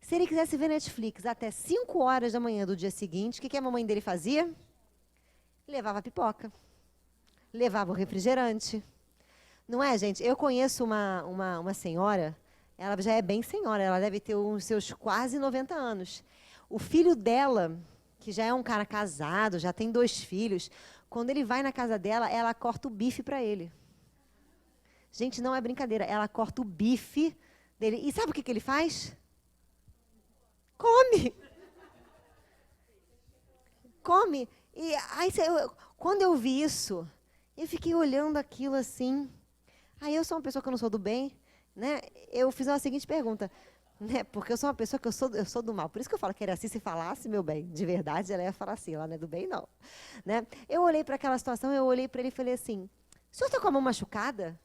B: se ele quisesse ver Netflix até 5 horas da manhã do dia seguinte, o que a mamãe dele fazia? Levava pipoca, levava o refrigerante. Não é, gente? Eu conheço uma senhora, ela já é bem senhora, ela deve ter os seus quase 90 anos. O filho dela, que já é um cara casado, já tem 2 filhos, quando ele vai na casa dela, ela corta o bife para ele. Gente, não é brincadeira, ela corta o bife dele. E sabe o que ele faz? Come! Come! E aí, quando eu vi isso, eu fiquei olhando aquilo assim. Aí eu sou uma pessoa que eu não sou do bem, né? Eu fiz a seguinte pergunta, né? Porque eu sou uma pessoa que eu sou do mal. Por isso que eu falo que era assim, se falasse, meu bem, de verdade, ela ia falar assim, ela não é do bem, não. Né? Eu olhei para aquela situação, eu olhei para ele e falei assim: "O senhor está com a mão machucada?"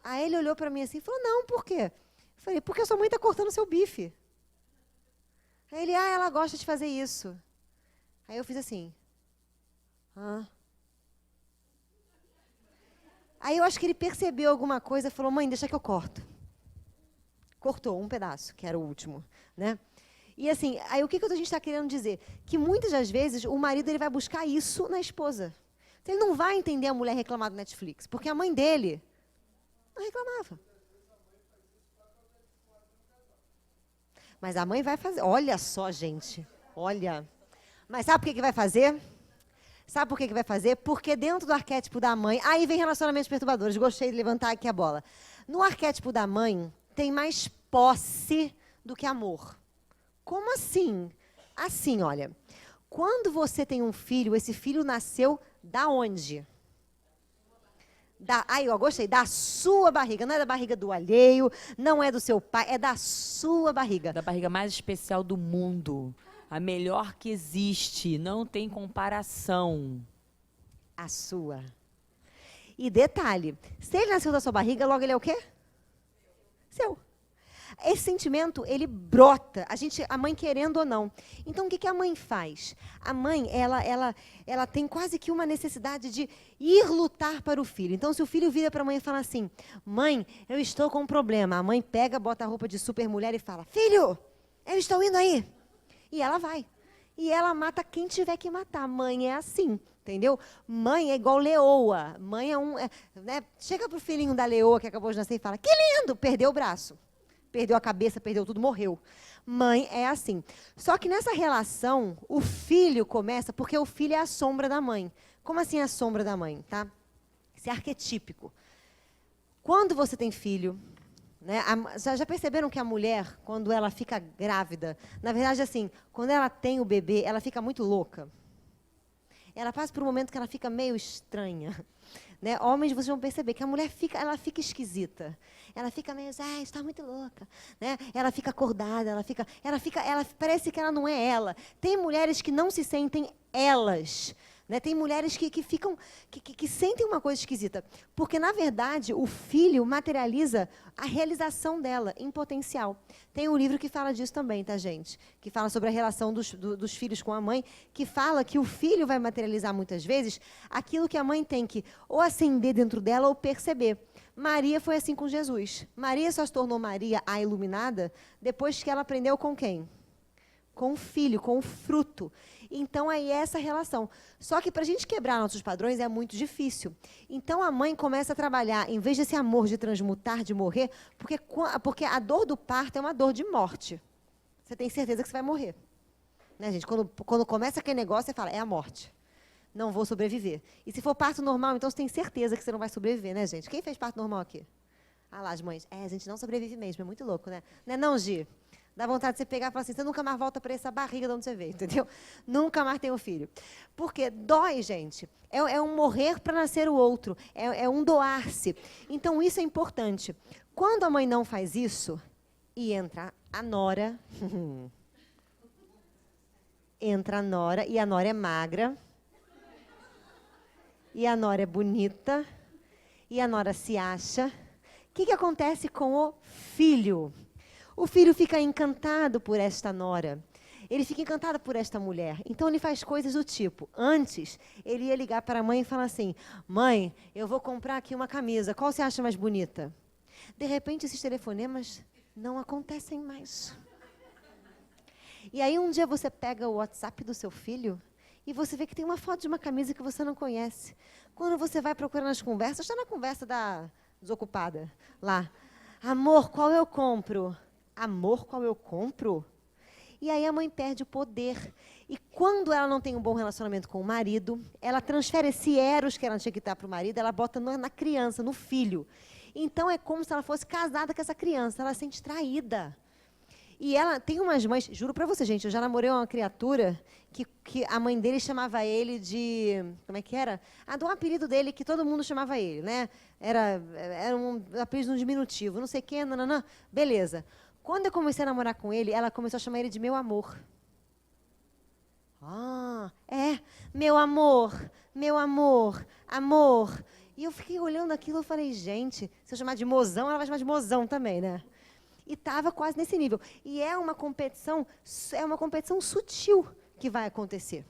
B: Aí ele olhou para mim assim e falou: "Não, por quê?" Eu falei: "Porque a sua mãe está cortando o seu bife." Aí ele: "Ah, ela gosta de fazer isso." Aí eu fiz assim. Aí eu acho que ele percebeu alguma coisa e falou: "Mãe, deixa que eu corto." Cortou um pedaço, que era o último, né? E assim, aí o que a gente está querendo dizer? Que muitas das vezes o marido ele vai buscar isso na esposa. Ele não vai entender a mulher reclamar do Netflix, porque a mãe dele não reclamava. Mas a mãe vai fazer. Olha só, gente. Olha. Mas sabe por que vai fazer? Sabe por que vai fazer? Porque dentro do arquétipo da mãe... Aí vem relacionamentos perturbadores. Gostei de levantar aqui a bola. No arquétipo da mãe, tem mais posse do que amor. Como assim? Assim, olha. Quando você tem um filho, esse filho nasceu da onde? Aí, ó, gostei. Da sua barriga. Não é da barriga do alheio, não é do seu pai, é da sua barriga.
A: Da barriga mais especial do mundo. A melhor que existe, não tem comparação.
B: A sua. E detalhe, se ele nasceu da sua barriga, logo ele é o quê? Seu. Esse sentimento, ele brota, a mãe querendo ou não. Então, o que a mãe faz? A mãe, ela tem quase que uma necessidade de ir lutar para o filho. Então, se o filho vira para a mãe e fala assim, mãe, eu estou com um problema. A mãe pega, bota a roupa de super mulher e fala, filho, eu estou indo aí. E ela vai. E ela mata quem tiver que matar. Mãe é assim. Entendeu? Mãe é igual leoa. Mãe né? Chega pro filhinho da leoa que acabou de nascer e fala, que lindo! Perdeu o braço. Perdeu a cabeça, perdeu tudo, morreu. Mãe é assim. Só que nessa relação, o filho começa, porque o filho é a sombra da mãe. Como assim a sombra da mãe? Tá? Isso é arquetípico. Quando você tem filho, né, já perceberam que a mulher, quando ela fica grávida, na verdade, assim, quando ela tem o bebê, ela fica muito louca. Ela passa por um momento que ela fica meio estranha. Né? Homens, vocês vão perceber que a mulher ela fica esquisita. Ela fica meio, está muito louca. Né? Ela fica acordada, ela parece que ela não é ela. Tem mulheres que não se sentem elas. Né? Tem mulheres que sentem uma coisa esquisita. Porque, na verdade, o filho materializa a realização dela em potencial. Tem um livro que fala disso também, tá, gente? Que fala sobre a relação dos filhos com a mãe, que fala que o filho vai materializar, muitas vezes, aquilo que a mãe tem que ou acender dentro dela ou perceber. Maria foi assim com Jesus. Maria só se tornou Maria, a iluminada, depois que ela aprendeu com quem? Com o filho, com o fruto. Então, aí é essa relação. Só que para a gente quebrar nossos padrões é muito difícil. Então, a mãe começa a trabalhar, em vez desse amor de transmutar, de morrer, porque a dor do parto é uma dor de morte. Você tem certeza que você vai morrer. Né, gente? Quando começa aquele negócio, você fala, é a morte. Não vou sobreviver. E se for parto normal, então você tem certeza que você não vai sobreviver, né, gente? Quem fez parto normal aqui? Ah lá, as mães. A gente não sobrevive mesmo, é muito louco, né? Não é não, Gi? Dá vontade de você pegar e falar assim, você nunca mais volta para essa barriga de onde você veio, entendeu? Nunca mais tem um filho. Porque dói, gente. É um morrer para nascer o outro. É um doar-se. Então, isso é importante. Quando a mãe não faz isso, e entra a nora, entra a nora, e a nora é magra, e a nora é bonita, e a nora se acha. O que acontece com o filho? O filho fica encantado por esta nora. Ele fica encantado por esta mulher. Então, ele faz coisas do tipo, antes, ele ia ligar para a mãe e falar assim, mãe, eu vou comprar aqui uma camisa, qual você acha mais bonita? De repente, esses telefonemas não acontecem mais. E aí, um dia, você pega o WhatsApp do seu filho e você vê que tem uma foto de uma camisa que você não conhece. Quando você vai procurar nas conversas, está na conversa da desocupada, lá. Amor, qual eu compro? Amor, qual eu compro? E aí a mãe perde o poder. E quando ela não tem um bom relacionamento com o marido, ela transfere esse eros que ela tinha que dar para o marido, ela bota na criança, no filho. Então é como se ela fosse casada com essa criança, ela se sente traída. E ela tem umas mães, juro para você, gente, eu já namorei uma criatura que a mãe dele chamava ele de, como é que era? De um apelido dele que todo mundo chamava ele, né? Era um apelido no diminutivo, não sei o quê, nananã. Beleza. Quando eu comecei a namorar com ele, ela começou a chamar ele de meu amor. Meu amor, meu amor, amor. E eu fiquei olhando aquilo e falei, gente, se eu chamar de mozão, ela vai chamar de mozão também, né? E estava quase nesse nível. E é uma competição sutil que vai acontecer.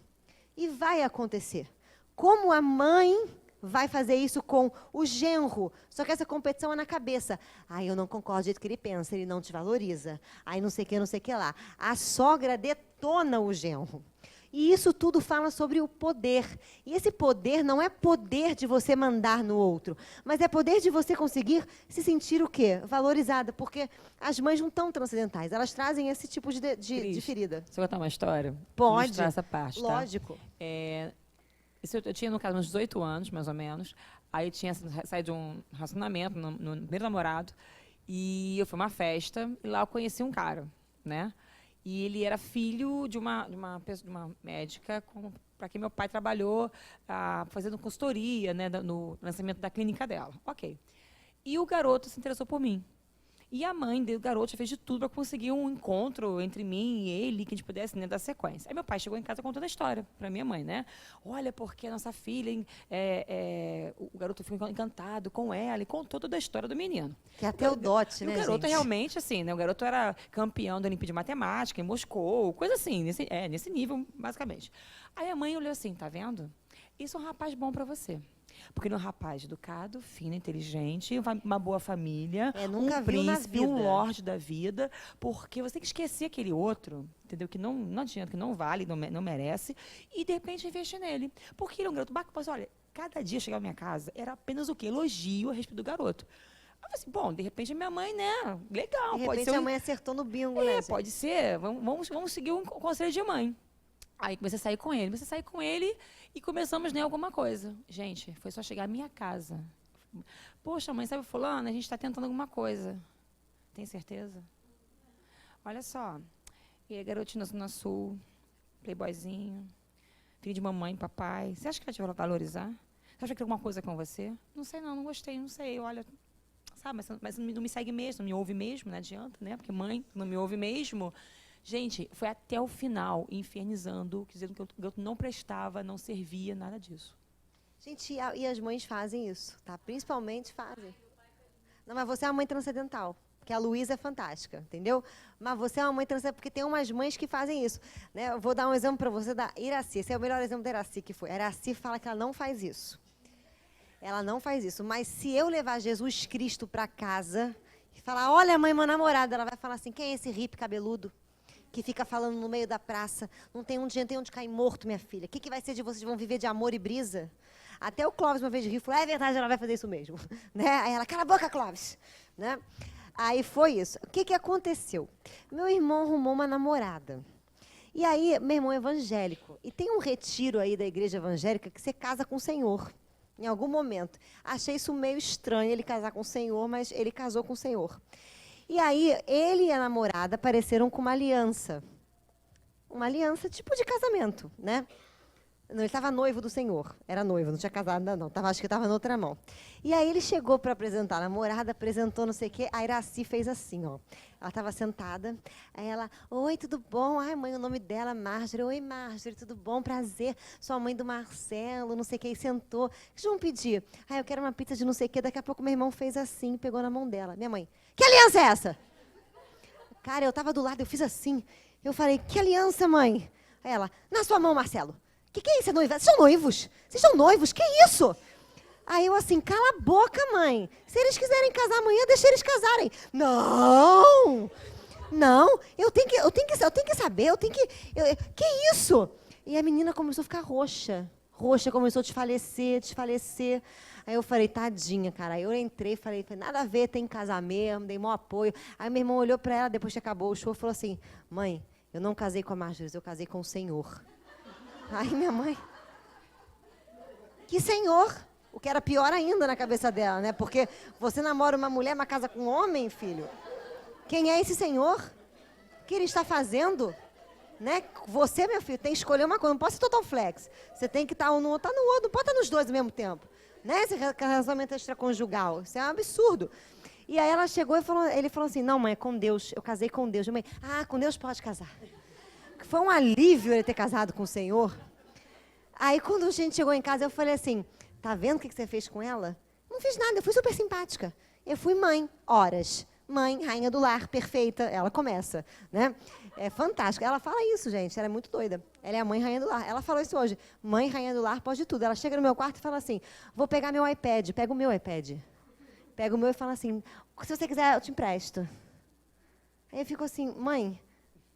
B: E vai acontecer. Como a mãe vai fazer isso com o genro. Só que essa competição é na cabeça. Eu não concordo do jeito que ele pensa, ele não te valoriza. Não sei o que lá. A sogra detona o genro. E isso tudo fala sobre o poder. E esse poder não é poder de você mandar no outro, mas é poder de você conseguir se sentir o quê? Valorizada. Porque as mães não estão transcendentais, elas trazem esse tipo de ferida.
A: Você contar uma história?
B: Pode.
A: Mostrar essa parte, tá?
B: Lógico.
A: Eu tinha, no caso, uns 18 anos, mais ou menos. Aí tinha saído de um relacionamento, no primeiro namorado. E eu fui a uma festa, e lá eu conheci um cara, né? E ele era filho de uma médica para quem meu pai trabalhou fazendo consultoria, né, no lançamento da clínica dela. Ok. E o garoto se interessou por mim. E a mãe do garoto já fez de tudo para conseguir um encontro entre mim e ele, que a gente pudesse, né, dar sequência. Aí meu pai chegou em casa contando a história para minha mãe, né? Olha, porque a nossa filha, o garoto ficou encantado com ela e contou toda a história do menino.
B: Que é até o dote,
A: E
B: né,
A: o garoto
B: gente?
A: realmente, assim, né? O garoto era campeão da Olimpíada de Matemática em Moscou, coisa assim, nesse nível, basicamente. Aí a mãe olhou assim, tá vendo? Isso é um rapaz bom para você. Porque ele é um rapaz educado, fino, inteligente, uma boa família,
B: Nunca
A: um
B: viu na
A: príncipe, um
B: vida.
A: lorde da vida, porque você tem que esquecer aquele outro, entendeu? Que não adianta, que não vale, não merece, e de repente investir nele. Porque ele é um garoto bacana. Mas, olha, cada dia chegava à minha casa, era apenas o quê? Elogio a respeito do garoto. Eu falei assim, bom, de repente a minha mãe, né? Legal,
B: De
A: pode
B: repente
A: ser.
B: a mãe acertou no bingo, né? gente?
A: Pode ser. Vamos seguir o conselho de mãe. Aí comecei a sair com ele e começamos, né, alguma coisa. Gente, foi só chegar à minha casa. Poxa, mãe, sabe fulano? A gente está tentando alguma coisa. Tem certeza? Olha só, ele é garotinho na Zona Sul, playboyzinho, filho de mamãe e papai. Você acha que ela vai valorizar? Você acha que tem alguma coisa com você? Não sei não gostei, não sei. Olha, sabe, mas não me segue mesmo, não me ouve mesmo, não adianta, né? Porque mãe não me ouve mesmo. Gente, foi até o final, infernizando, dizendo que o garoto não prestava, não servia, nada disso.
B: Gente, e as mães fazem isso, tá? Principalmente fazem. Não, mas você é uma mãe transcendental, porque a Luísa é fantástica, entendeu? Mas você é uma mãe transcendental, porque tem umas mães que fazem isso. Né? Eu vou dar um exemplo para você da Iraci. Esse é o melhor exemplo da Iraci que foi. A Iraci fala que ela não faz isso. Ela não faz isso. Mas se eu levar Jesus Cristo para casa e falar, olha, mãe, meu namorado, ela vai falar assim, quem é esse hippie cabeludo? Que fica falando no meio da praça, não tem onde cair morto, minha filha. O que vai ser de vocês? Vão viver de amor e brisa? Até o Clóvis, uma vez de rir, falou, é verdade, ela vai fazer isso mesmo. Né? Aí ela, cala a boca, Clóvis. Né? Aí foi isso. O que aconteceu? Meu irmão arrumou uma namorada. E aí, meu irmão é evangélico. E tem um retiro aí da igreja evangélica que você casa com o Senhor. Em algum momento. Achei isso meio estranho, ele casar com o Senhor, mas ele casou com o Senhor. E aí, ele e a namorada apareceram com uma aliança. Uma aliança tipo de casamento, né? Não, ele estava noivo do Senhor. Era noivo, não tinha casado ainda não. Acho que estava na outra mão. E aí ele chegou para apresentar a namorada, apresentou não sei o quê. A Iraci fez assim, ó. Ela estava sentada. Aí ela, oi, tudo bom? Ai, mãe, o nome dela é Marjorie. Oi, Marjorie, tudo bom? Prazer. Sou a mãe do Marcelo, não sei o quê. E sentou. O que vocês vão pedir? Ah, eu quero uma pizza de não sei o quê. Daqui a pouco meu irmão fez assim, pegou na mão dela. Minha mãe, que aliança é essa? Cara, eu estava do lado, eu fiz assim. Eu falei, que aliança, mãe? Aí ela, na sua mão, Marcelo. O que é isso? É noiva? Vocês são noivos? Vocês são noivos? Que isso? Aí eu assim, cala a boca, mãe. Se eles quiserem casar amanhã, deixa eles casarem. Não! Não, eu tenho que saber, que isso? E a menina começou a ficar roxa. Roxa, começou a desfalecer. Aí eu falei, tadinha, cara. Aí eu entrei, falei, nada a ver, tem que casar mesmo, dei maior apoio. Aí meu irmão olhou para ela, depois que acabou o show, e falou assim, mãe, eu não casei com a Marjorie, eu casei com o Senhor. Aí minha mãe, que Senhor? O que era pior ainda na cabeça dela, né? Porque você namora uma mulher, mas casa com um homem, filho. Quem é esse Senhor? O que ele está fazendo? Né? Você, meu filho, tem que escolher uma coisa. Não pode ser total flex. Você tem que estar um no outro, tá no outro. Não pode estar nos dois ao mesmo tempo. Né? Esse relacionamento extraconjugal. Isso é um absurdo. E aí ela chegou e ele falou assim, não, mãe, é com Deus. Eu casei com Deus. Mãe, com Deus pode casar. Foi um alívio ele ter casado com o Senhor. Aí quando a gente chegou em casa, eu falei assim, tá vendo o que você fez com ela? Não fiz nada, eu fui super simpática. Eu fui mãe, horas. Mãe, rainha do lar, perfeita. Ela começa, né? É fantástica. Ela fala isso, gente. Ela é muito doida. Ela é a mãe, rainha do lar. Ela falou isso hoje. Mãe, rainha do lar, pode tudo. Ela chega no meu quarto e fala assim, vou pegar meu iPad. Pega o meu iPad. Pega o meu e fala assim, se você quiser, eu te empresto. Aí eu fico assim, mãe.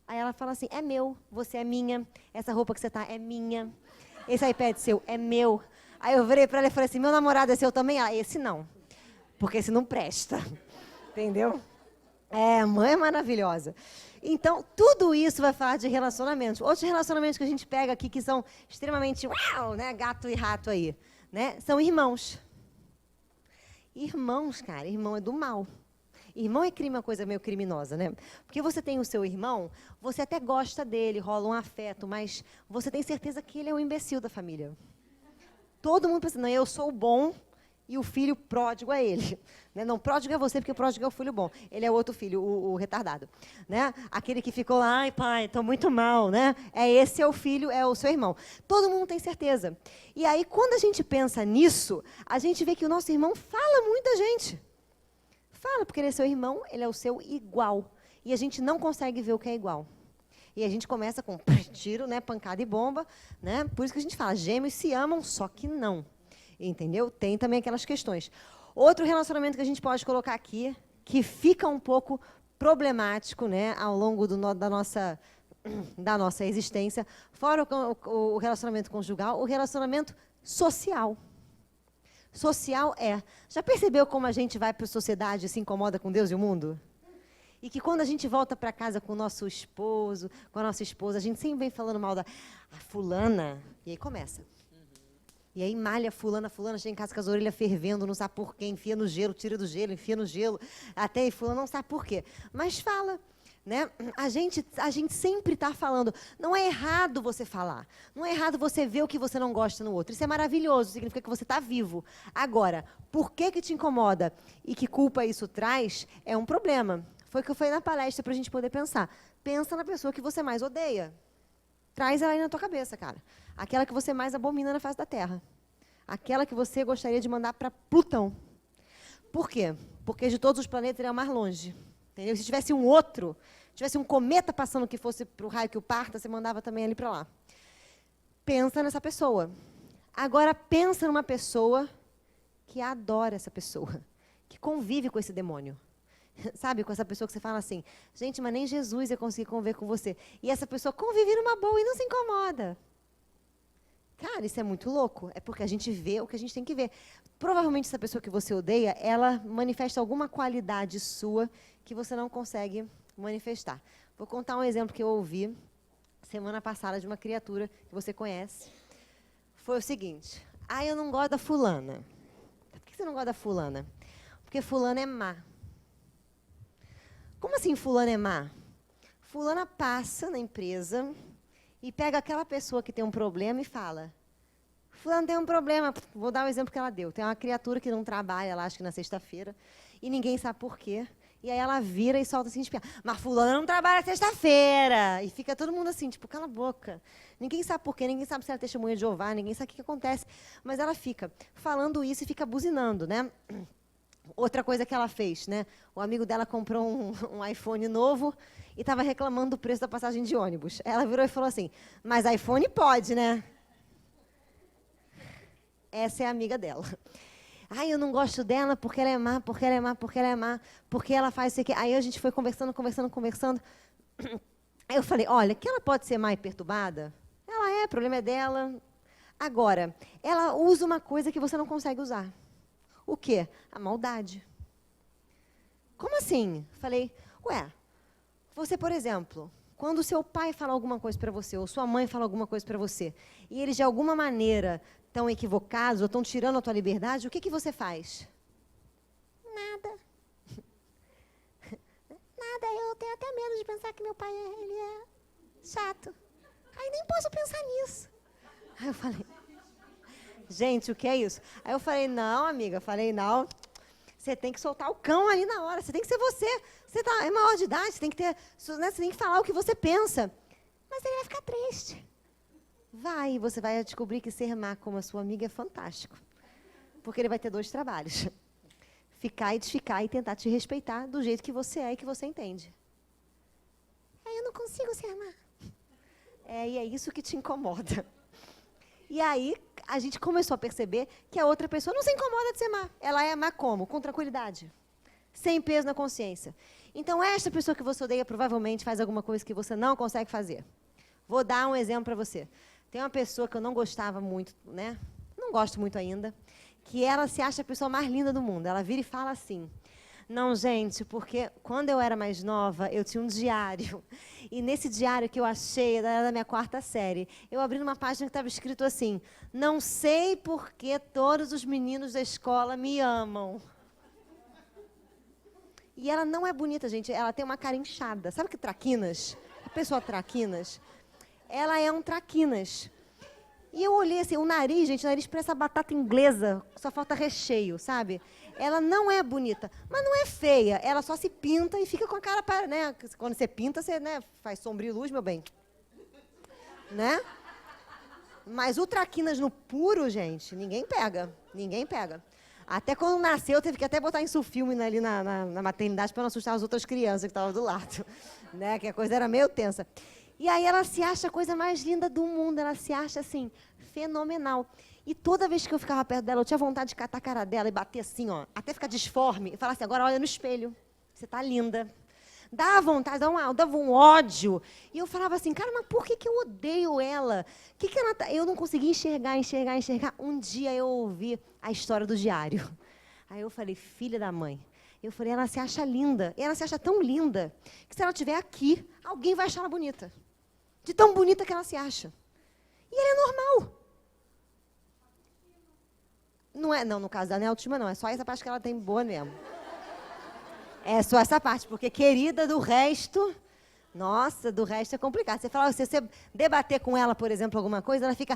B: Aí ela fala assim, é meu, você é minha. Essa roupa que você tá é minha. Esse iPad seu é meu. Aí eu virei para ela e falei assim, meu namorado é seu também? Esse não. Porque esse não presta. Entendeu? Mãe é maravilhosa. Então, tudo isso vai falar de relacionamentos. Outros relacionamentos que a gente pega aqui que são extremamente, né, gato e rato aí, né, são irmãos. Irmãos, cara, irmão é do mal. Irmão é uma coisa meio criminosa, né? Porque você tem o seu irmão, você até gosta dele, rola um afeto, mas você tem certeza que ele é o imbecil da família. Todo mundo pensa, não, eu sou o bom e o filho pródigo é ele. Né? Não, pródigo é você, porque o pródigo é o filho bom. Ele é o outro filho, o retardado. Né? Aquele que ficou lá, ai pai, estou muito mal. Né? Esse é o filho, é o seu irmão. Todo mundo tem certeza. E aí, quando a gente pensa nisso, a gente vê que o nosso irmão fala muita gente. Fala, porque ele é seu irmão, ele é o seu igual. E a gente não consegue ver o que é igual. E a gente começa com tiro, né, pancada e bomba. Né? Por isso que a gente fala, gêmeos se amam, só que não. Entendeu? Tem também aquelas questões. Outro relacionamento que a gente pode colocar aqui, que fica um pouco problemático, né, ao longo da nossa existência, fora o relacionamento conjugal, o relacionamento social. Social já percebeu como a gente vai para a sociedade e se incomoda com Deus e o mundo? E que quando a gente volta para casa com o nosso esposo, com a nossa esposa, a gente sempre vem falando mal da fulana, e aí começa. E aí malha fulana chega em casa com as orelhas fervendo, não sabe por quê, enfia no gelo, tira do gelo, enfia no gelo, até e fulana não sabe por quê. Mas fala, né? A gente sempre está falando. Não é errado você falar, não é errado você ver o que você não gosta no outro. Isso é maravilhoso, significa que você está vivo. Agora, por que te incomoda e que culpa isso traz, é um problema. Foi o que eu falei na palestra para a gente poder pensar. Pensa na pessoa que você mais odeia. Traz ela aí na tua cabeça, cara. Aquela que você mais abomina na face da Terra. Aquela que você gostaria de mandar para Plutão. Por quê? Porque de todos os planetas ele é o mais longe. Entendeu? Se tivesse um outro, tivesse um cometa passando que fosse para o raio que o parta, você mandava também ali para lá. Pensa nessa pessoa. Agora pensa numa pessoa que adora essa pessoa, que convive com esse demônio. Sabe, com essa pessoa que você fala assim, gente, mas nem Jesus ia conseguir conviver com você. E essa pessoa convive numa boa e não se incomoda. Cara, isso é muito louco. É porque a gente vê o que a gente tem que ver. Provavelmente essa pessoa que você odeia, ela manifesta alguma qualidade sua que você não consegue manifestar. Vou contar um exemplo que eu ouvi semana passada de uma criatura que você conhece. Foi o seguinte, eu não gosto da fulana. Por que você não gosta da fulana? Porque fulana é má. Como assim fulana é má? Fulana passa na empresa e pega aquela pessoa que tem um problema e fala, fulano tem um problema, vou dar o exemplo que ela deu. Tem uma criatura que não trabalha lá, acho que na sexta-feira, e ninguém sabe por quê. E aí ela vira e solta assim, mas fulano não trabalha sexta-feira. E fica todo mundo assim, tipo, cala a boca. Ninguém sabe por quê, ninguém sabe se ela é testemunha de Jeová, ninguém sabe o que acontece. Mas ela fica falando isso e fica buzinando, né? Outra coisa que ela fez, né? O amigo dela comprou um iPhone novo e estava reclamando do preço da passagem de ônibus. Ela virou e falou assim, mas iPhone pode, né? Essa é a amiga dela. Eu não gosto dela porque ela é má, porque ela é má, porque ela é má, porque ela faz isso aqui. Aí a gente foi conversando. Aí eu falei, olha, que ela pode ser má e perturbada? Ela o problema é dela. Agora, ela usa uma coisa que você não consegue usar. O quê? A maldade. Como assim? Falei, você, por exemplo, quando seu pai fala alguma coisa para você, ou sua mãe fala alguma coisa para você, e eles de alguma maneira estão equivocados, ou estão tirando a tua liberdade, o que você faz? Nada. Nada, eu tenho até medo de pensar que meu pai ele é chato. Aí nem posso pensar nisso. Aí eu falei, gente, o que é isso? Aí eu falei, não, amiga, não. Você tem que soltar o cão ali na hora, você tem que ser você. Você é maior de idade, você tem que ter, né, você tem que falar o que você pensa. Mas ele vai ficar triste. Vai, você vai descobrir que ser má como a sua amiga é fantástico. Porque ele vai ter 2 trabalhos. Ficar e desficar e tentar te respeitar do jeito que você é e que você entende. Eu não consigo ser má. E é isso que te incomoda. E aí, a gente começou a perceber que a outra pessoa não se incomoda de ser má. Ela é má como? Com tranquilidade. Sem peso na consciência. Então, esta pessoa que você odeia provavelmente faz alguma coisa que você não consegue fazer. Vou dar um exemplo para você. Tem uma pessoa que eu não gostava muito, né? Não gosto muito ainda, que ela se acha a pessoa mais linda do mundo. Ela vira e fala assim, não, gente, porque quando eu era mais nova, eu tinha um diário. E nesse diário que eu achei, era da minha 4ª série, eu abri numa página que estava escrito assim, não sei por que todos os meninos da escola me amam. E ela não é bonita, gente, ela tem uma cara inchada. Sabe que traquinas? A pessoa traquinas? Ela é um traquinas. E eu olhei assim, o nariz, gente, o nariz parece a batata inglesa, só falta recheio, sabe? Ela não é bonita, mas não é feia. Ela só se pinta e fica com a cara, né? Quando você pinta, você, né, faz sombrio e luz, meu bem. Né? Mas o traquinas no puro, gente, ninguém pega. Ninguém pega. Até quando nasceu, teve que até botar insufilme ali na maternidade para não assustar as outras crianças que estavam do lado. Né? Que a coisa era meio tensa. E aí ela se acha a coisa mais linda do mundo. Ela se acha, assim, fenomenal. E toda vez que eu ficava perto dela, eu tinha vontade de catar a cara dela e bater assim, ó, até ficar disforme. E falar assim, agora olha no espelho. Você tá linda. Dava vontade, dava um ódio. E eu falava assim, cara, mas por que eu odeio ela? Que ela tá? Eu não conseguia enxergar. Um dia eu ouvi a história do diário. Aí eu falei, filha da mãe. Eu falei, ela se acha linda. Ela se acha tão linda que se ela estiver aqui, alguém vai achar ela bonita. De tão bonita que ela se acha. E ela é normal. Não é, não, no caso da Neltima não. É só essa parte que ela tem boa mesmo. É só essa parte, porque querida do resto, nossa, do resto é complicado. Você fala, se você debater com ela, por exemplo, alguma coisa, ela fica,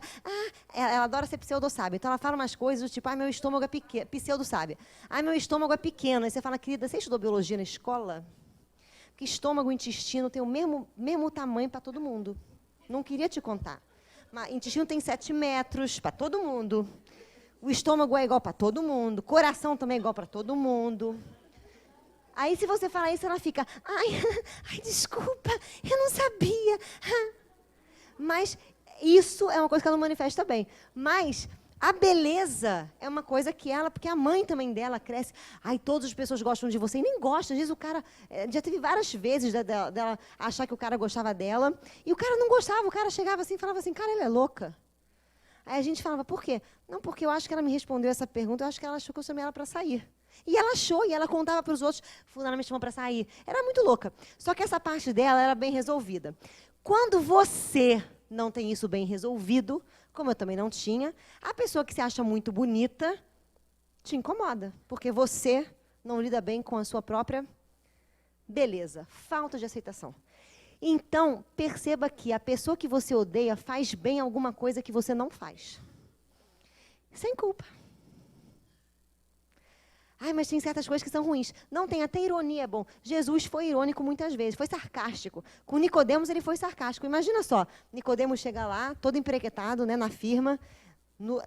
B: ela adora ser pseudo-sábia. Então ela fala umas coisas do tipo, meu estômago é pequeno, pseudo-sábia. Meu estômago é pequeno. Aí você fala, querida, você estudou biologia na escola? Porque estômago e intestino tem o mesmo tamanho para todo mundo. Não queria te contar. Mas intestino tem 7 metros para todo mundo. O estômago é igual para todo mundo. Coração também é igual para todo mundo. Aí, se você falar isso, ela fica, ai, desculpa, eu não sabia. Mas isso é uma coisa que ela não manifesta bem. Mas a beleza é uma coisa que ela, porque a mãe também dela cresce, todas as pessoas gostam de você, e nem gostam. Às vezes o cara, já teve várias vezes dela achar que o cara gostava dela, e o cara não gostava, o cara chegava assim e falava assim, cara, ela é louca. Aí a gente falava, por quê? Não, porque eu acho que ela me respondeu essa pergunta, eu acho que ela achou que eu chamei ela para sair. E ela achou, e ela contava para os outros, fulana me chamou para sair. Era muito louca. Só que essa parte dela era bem resolvida. Quando você não tem isso bem resolvido, como eu também não tinha, a pessoa que se acha muito bonita te incomoda, porque você não lida bem com a sua própria beleza, falta de aceitação. Então, perceba que a pessoa que você odeia faz bem alguma coisa que você não faz. Sem culpa. Mas tem certas coisas que são ruins. Não, tem até ironia, é bom. Jesus foi irônico muitas vezes, foi sarcástico. Com Nicodemos ele foi sarcástico. Imagina só, Nicodemos chega lá, todo empreguetado, né, na firma,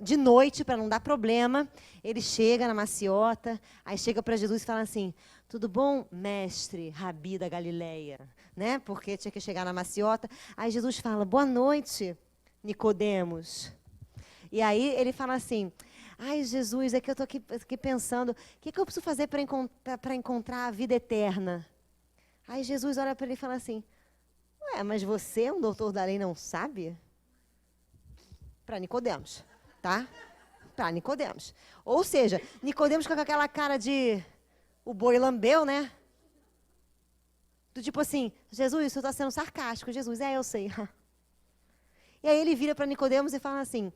B: de noite, para não dar problema. Ele chega na maciota, aí chega para Jesus e fala assim, tudo bom, mestre, rabi da Galileia? Né? Porque tinha que chegar na maciota. Aí Jesus fala, boa noite, Nicodemos. E aí ele fala assim, Jesus, é que eu estou aqui pensando, o que eu preciso fazer para encontrar a vida eterna? Aí Jesus olha para ele e fala assim, mas você, um doutor da lei, não sabe? Para Nicodemos, tá? Para Nicodemos. Ou seja, Nicodemos com aquela cara de o boi lambeu, né? Do tipo assim, Jesus, você está sendo sarcástico. Jesus, eu sei. E aí ele vira para Nicodemos e fala assim,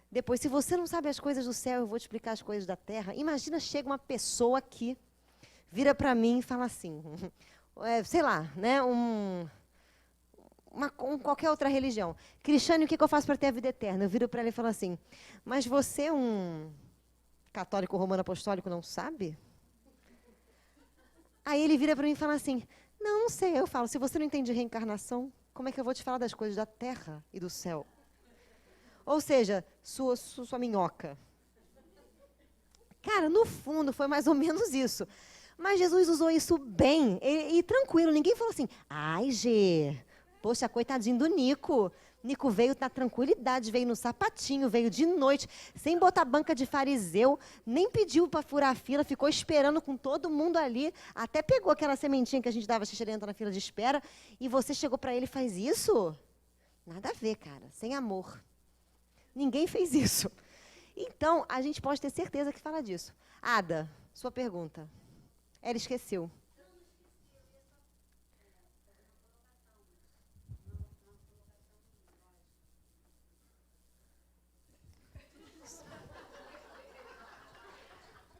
B: depois, se você não sabe as coisas do céu, eu vou te explicar as coisas da terra. Imagina, chega uma pessoa aqui, vira para mim e fala assim, sei lá, né, qualquer outra religião. Cristiane, o que eu faço para ter a vida eterna? Eu viro para ele e falo assim, mas você, um católico romano apostólico, não sabe? Aí ele vira para mim e fala assim, não sei. Eu falo, se você não entende reencarnação, como é que eu vou te falar das coisas da terra e do céu? Ou seja, sua minhoca. Cara, no fundo, foi mais ou menos isso. Mas Jesus usou isso bem e tranquilo. Ninguém falou assim, Gê, poxa, coitadinho do Nico. Nico veio na tranquilidade, veio no sapatinho, veio de noite, sem botar banca de fariseu, nem pediu para furar a fila, ficou esperando com todo mundo ali, até pegou aquela sementinha que a gente dava xixerenta na fila de espera, e você chegou para ele e faz isso? Nada a ver, cara, sem amor. Ninguém fez isso. Então, a gente pode ter certeza que fala disso. Ada, sua pergunta. Ela esqueceu.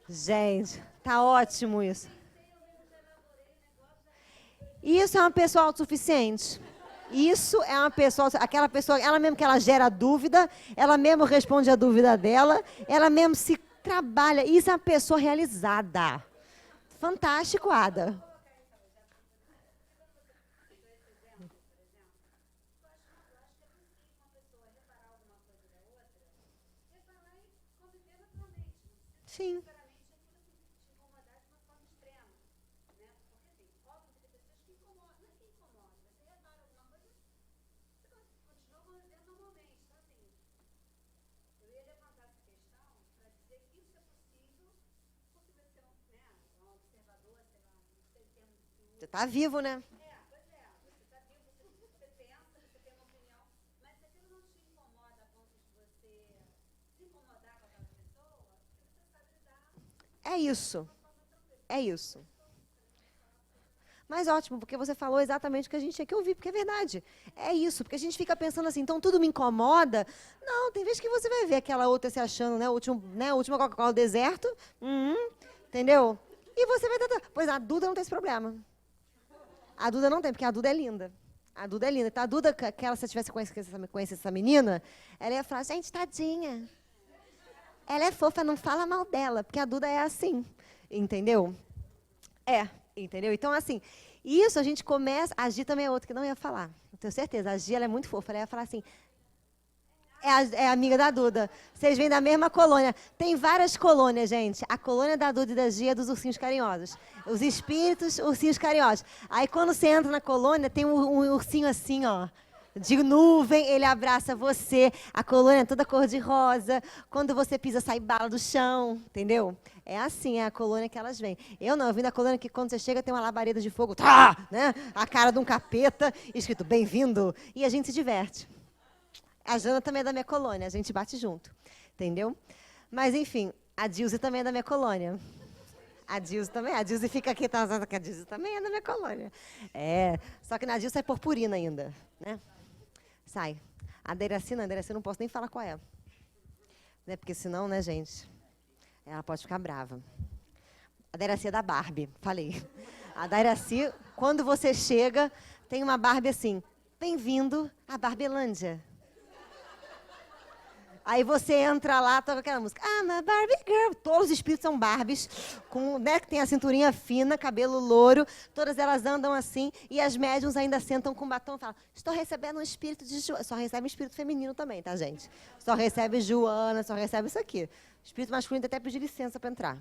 B: Gente, tá ótimo isso. Isso é uma pessoa autossuficiente? Isso é uma pessoa, aquela pessoa, ela mesmo que ela gera dúvida, ela mesmo responde a dúvida dela, ela mesmo se trabalha. Isso é uma pessoa realizada. Fantástico, Ada. Sim. Você está vivo, né? É isso. É isso. Mas ótimo, porque você falou exatamente o que a gente tinha que ouvir, porque é verdade. É isso, porque a gente fica pensando assim, então tudo me incomoda. Não, tem vezes que você vai ver aquela outra se achando, né, a última Coca-Cola do deserto, entendeu? E você vai tentar. Pois a Duda não tem esse problema. A Duda não tem, porque a Duda é linda. A Duda é linda. Então, a Duda, que ela, se eu tivesse conhecido essa menina, ela ia falar, gente, tadinha. Ela é fofa, não fala mal dela, porque a Duda é assim, entendeu? Entendeu? Então, assim, isso a gente começa... A Gi também é outra que não ia falar. Tenho certeza. A Gi, ela é muito fofa. Ela ia falar assim... É amiga da Duda. Vocês vêm da mesma colônia. Tem várias colônias, gente. A colônia da Duda e da Gi é dos ursinhos carinhosos. Os espíritos, ursinhos carinhosos. Aí, quando você entra na colônia, tem um ursinho assim, ó, de nuvem, ele abraça você. A colônia é toda cor-de-rosa. Quando você pisa, sai bala do chão, entendeu? É assim, é a colônia que elas vêm. Eu vim da colônia que quando você chega tem uma labareda de fogo, né? A cara de um capeta, escrito bem-vindo. E a gente se diverte. A Jana também é da minha colônia, a gente bate junto, entendeu? Mas, enfim, a Dilze também é da minha colônia. A Dilze fica aqui, tá, que a Dilze também é da minha colônia. Só que na Dilze sai purpurina ainda, né? Sai. A Deiraci não posso nem falar qual é. Né? Porque senão, né, gente, ela pode ficar brava. A Deiraci é da Barbie, falei. A Deiraci, quando você chega, tem uma Barbie assim, bem-vindo à Barbelândia. Aí você entra lá, toca aquela música. I'm a Barbie girl. Todos os espíritos são Barbies, né, que tem a cinturinha fina, cabelo louro. Todas elas andam assim. E as médiuns ainda sentam com batom e falam, estou recebendo um espírito de Joana. Só recebe um espírito feminino também, tá, gente? Só recebe Joana, só recebe isso aqui. O espírito masculino tem até pedir licença para entrar.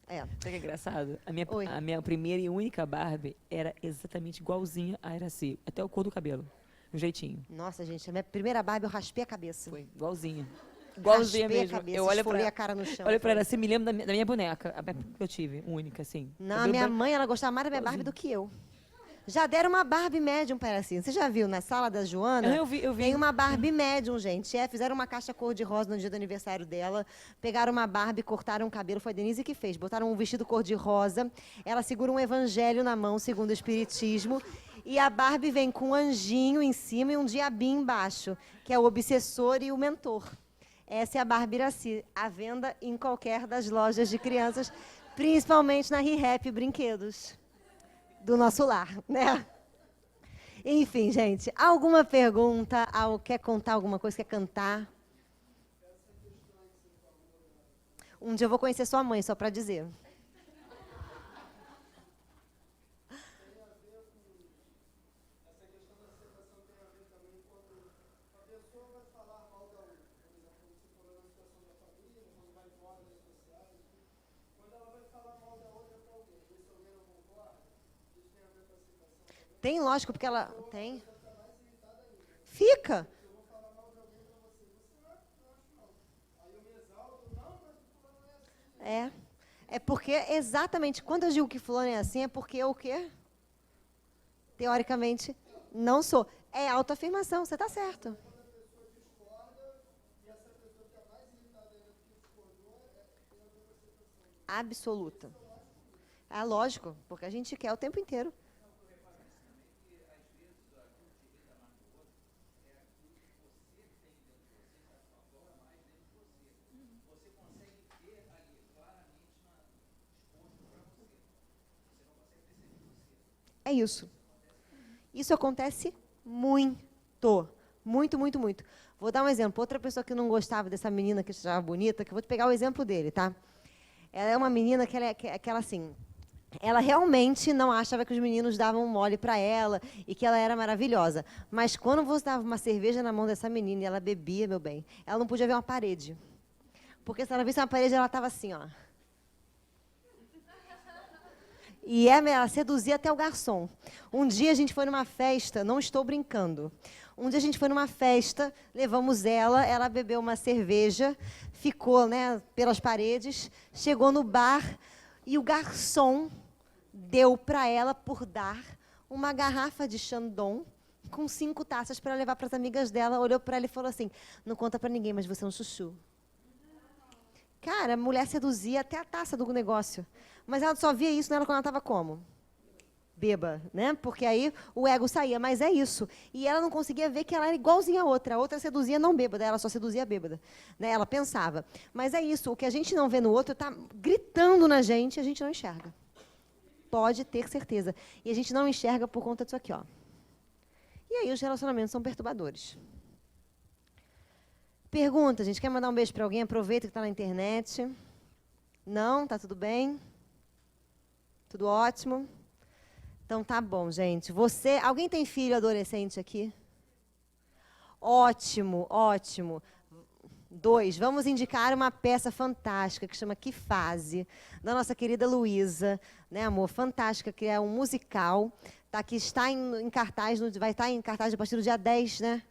A: Sabe o que é engraçado? A minha primeira e única Barbie era exatamente igualzinha a Iraci. Até o cor do cabelo. Um jeitinho.
B: Nossa, gente, a minha primeira Barbie eu raspei a cabeça.
A: Foi, igualzinha. Igualzinha
B: raspei
A: mesmo.
B: A cabeça,
A: eu olho
B: a cara no chão.
A: Olho pra ela assim, me lembro da minha boneca. A que eu tive, única, assim.
B: Não, a minha mãe, ela gostava mais da minha Barbie do que eu. Já deram uma Barbie médium para ela assim. Você já viu na sala da Joana?
A: Eu vi.
B: Tem uma Barbie médium, gente. Fizeram uma caixa cor-de-rosa no dia do aniversário dela. Pegaram uma Barbie, cortaram o cabelo. Foi a Denise que fez. Botaram um vestido cor-de-rosa. Ela segura um evangelho na mão, segundo o espiritismo. E a Barbie vem com um anjinho em cima e um diabinho embaixo, que é o obsessor e o mentor. Essa é a Barbie Iraci, à venda em qualquer das lojas de crianças, principalmente na ReHap Brinquedos do nosso lar, né? Enfim, gente, alguma pergunta? Quer contar alguma coisa? Quer cantar? Um dia eu vou conhecer sua mãe, só para dizer. Tem, lógico, porque ela tem. Fica. É porque exatamente quando eu digo que fulano é assim, é porque eu o quê? Teoricamente, não sou. É autoafirmação, você está certo. Absoluta. É lógico, porque a gente quer o tempo inteiro. É isso. Isso acontece Muito. Muito, muito, muito. Vou dar um exemplo. Outra pessoa que não gostava dessa menina que achava bonita, que eu vou te pegar o exemplo dele, tá? Ela é uma menina que ela assim, ela realmente não achava que os meninos davam mole para ela e que ela era maravilhosa. Mas quando você dava uma cerveja na mão dessa menina e ela bebia, meu bem, ela não podia ver uma parede. Porque se ela visse uma parede, ela estava assim, ó. E ela seduzia até o garçom. Um dia a gente foi numa festa, não estou brincando. Um dia a gente foi numa festa, levamos ela bebeu uma cerveja, ficou, né, pelas paredes, chegou no bar e o garçom deu para ela, por dar, uma garrafa de Chandon com 5 taças para levar para as amigas dela. Olhou para ela e falou assim: não conta para ninguém, mas você é um chuchu. Cara, a mulher seduzia até a taça do negócio. Mas ela só via isso nela quando ela estava como? Beba, né? Porque aí o ego saía, mas é isso. E ela não conseguia ver que ela era igualzinha a outra. A outra seduzia não bêbada, ela só seduzia bêbada. Né? Ela pensava. Mas é isso, o que a gente não vê no outro está gritando na gente, a gente não enxerga. Pode ter certeza. E a gente não enxerga por conta disso aqui, ó. E aí os relacionamentos são perturbadores. Pergunta, gente, quer mandar um beijo para alguém? Aproveita que está na internet. Não? Tá tudo bem? Tudo ótimo? Então tá bom, gente. Alguém tem filho adolescente aqui? Ótimo, ótimo. 2, vamos indicar uma peça fantástica que chama Que Fase, da nossa querida Luísa, né, amor? Fantástica, que é um musical, tá, que está em cartaz, vai estar em cartaz a partir do dia 10, né?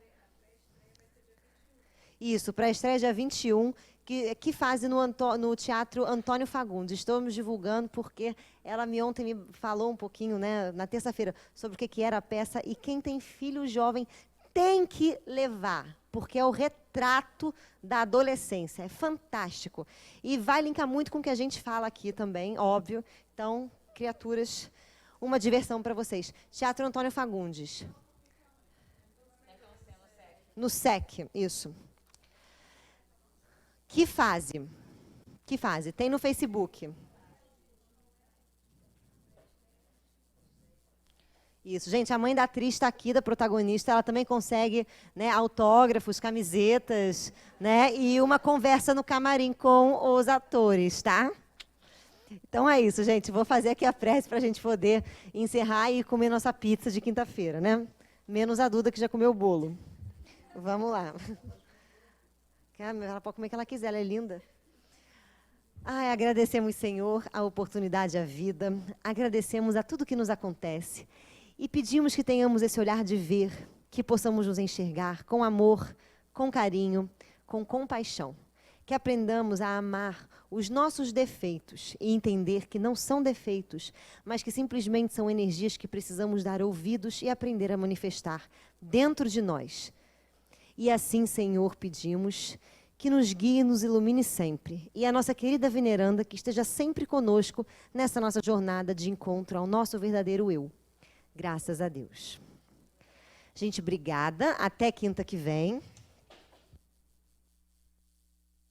B: Isso, para a estreia dia 21, que Fase no Teatro Antônio Fagundes. Estamos divulgando porque ela ontem me falou um pouquinho, né, na terça-feira, sobre o que era a peça, e quem tem filho jovem tem que levar, porque é o retrato da adolescência. É fantástico. E vai linkar muito com o que a gente fala aqui também, óbvio. Então, criaturas, uma diversão para vocês. Teatro Antônio Fagundes. No SEC, isso. Que Fase? Que Fase? Tem no Facebook. Isso, gente, a mãe da atriz está aqui, da protagonista, ela também consegue, né, autógrafos, camisetas, né, e uma conversa no camarim com os atores, tá? Então é isso, gente, vou fazer aqui a prece para a gente poder encerrar e comer nossa pizza de quinta-feira, né? Menos a Duda, que já comeu o bolo. Vamos lá. Ela pode comer o que ela quiser, ela é linda. Ai, agradecemos, Senhor, a oportunidade, a vida. Agradecemos a tudo que nos acontece. E pedimos que tenhamos esse olhar de ver, que possamos nos enxergar com amor, com carinho, com compaixão. Que aprendamos a amar os nossos defeitos e entender que não são defeitos, mas que simplesmente são energias que precisamos dar ouvidos e aprender a manifestar dentro de nós. E assim, Senhor, pedimos que nos guie e nos ilumine sempre. E a nossa querida veneranda que esteja sempre conosco nessa nossa jornada de encontro ao nosso verdadeiro eu. Graças a Deus. Gente, obrigada. Até quinta que vem.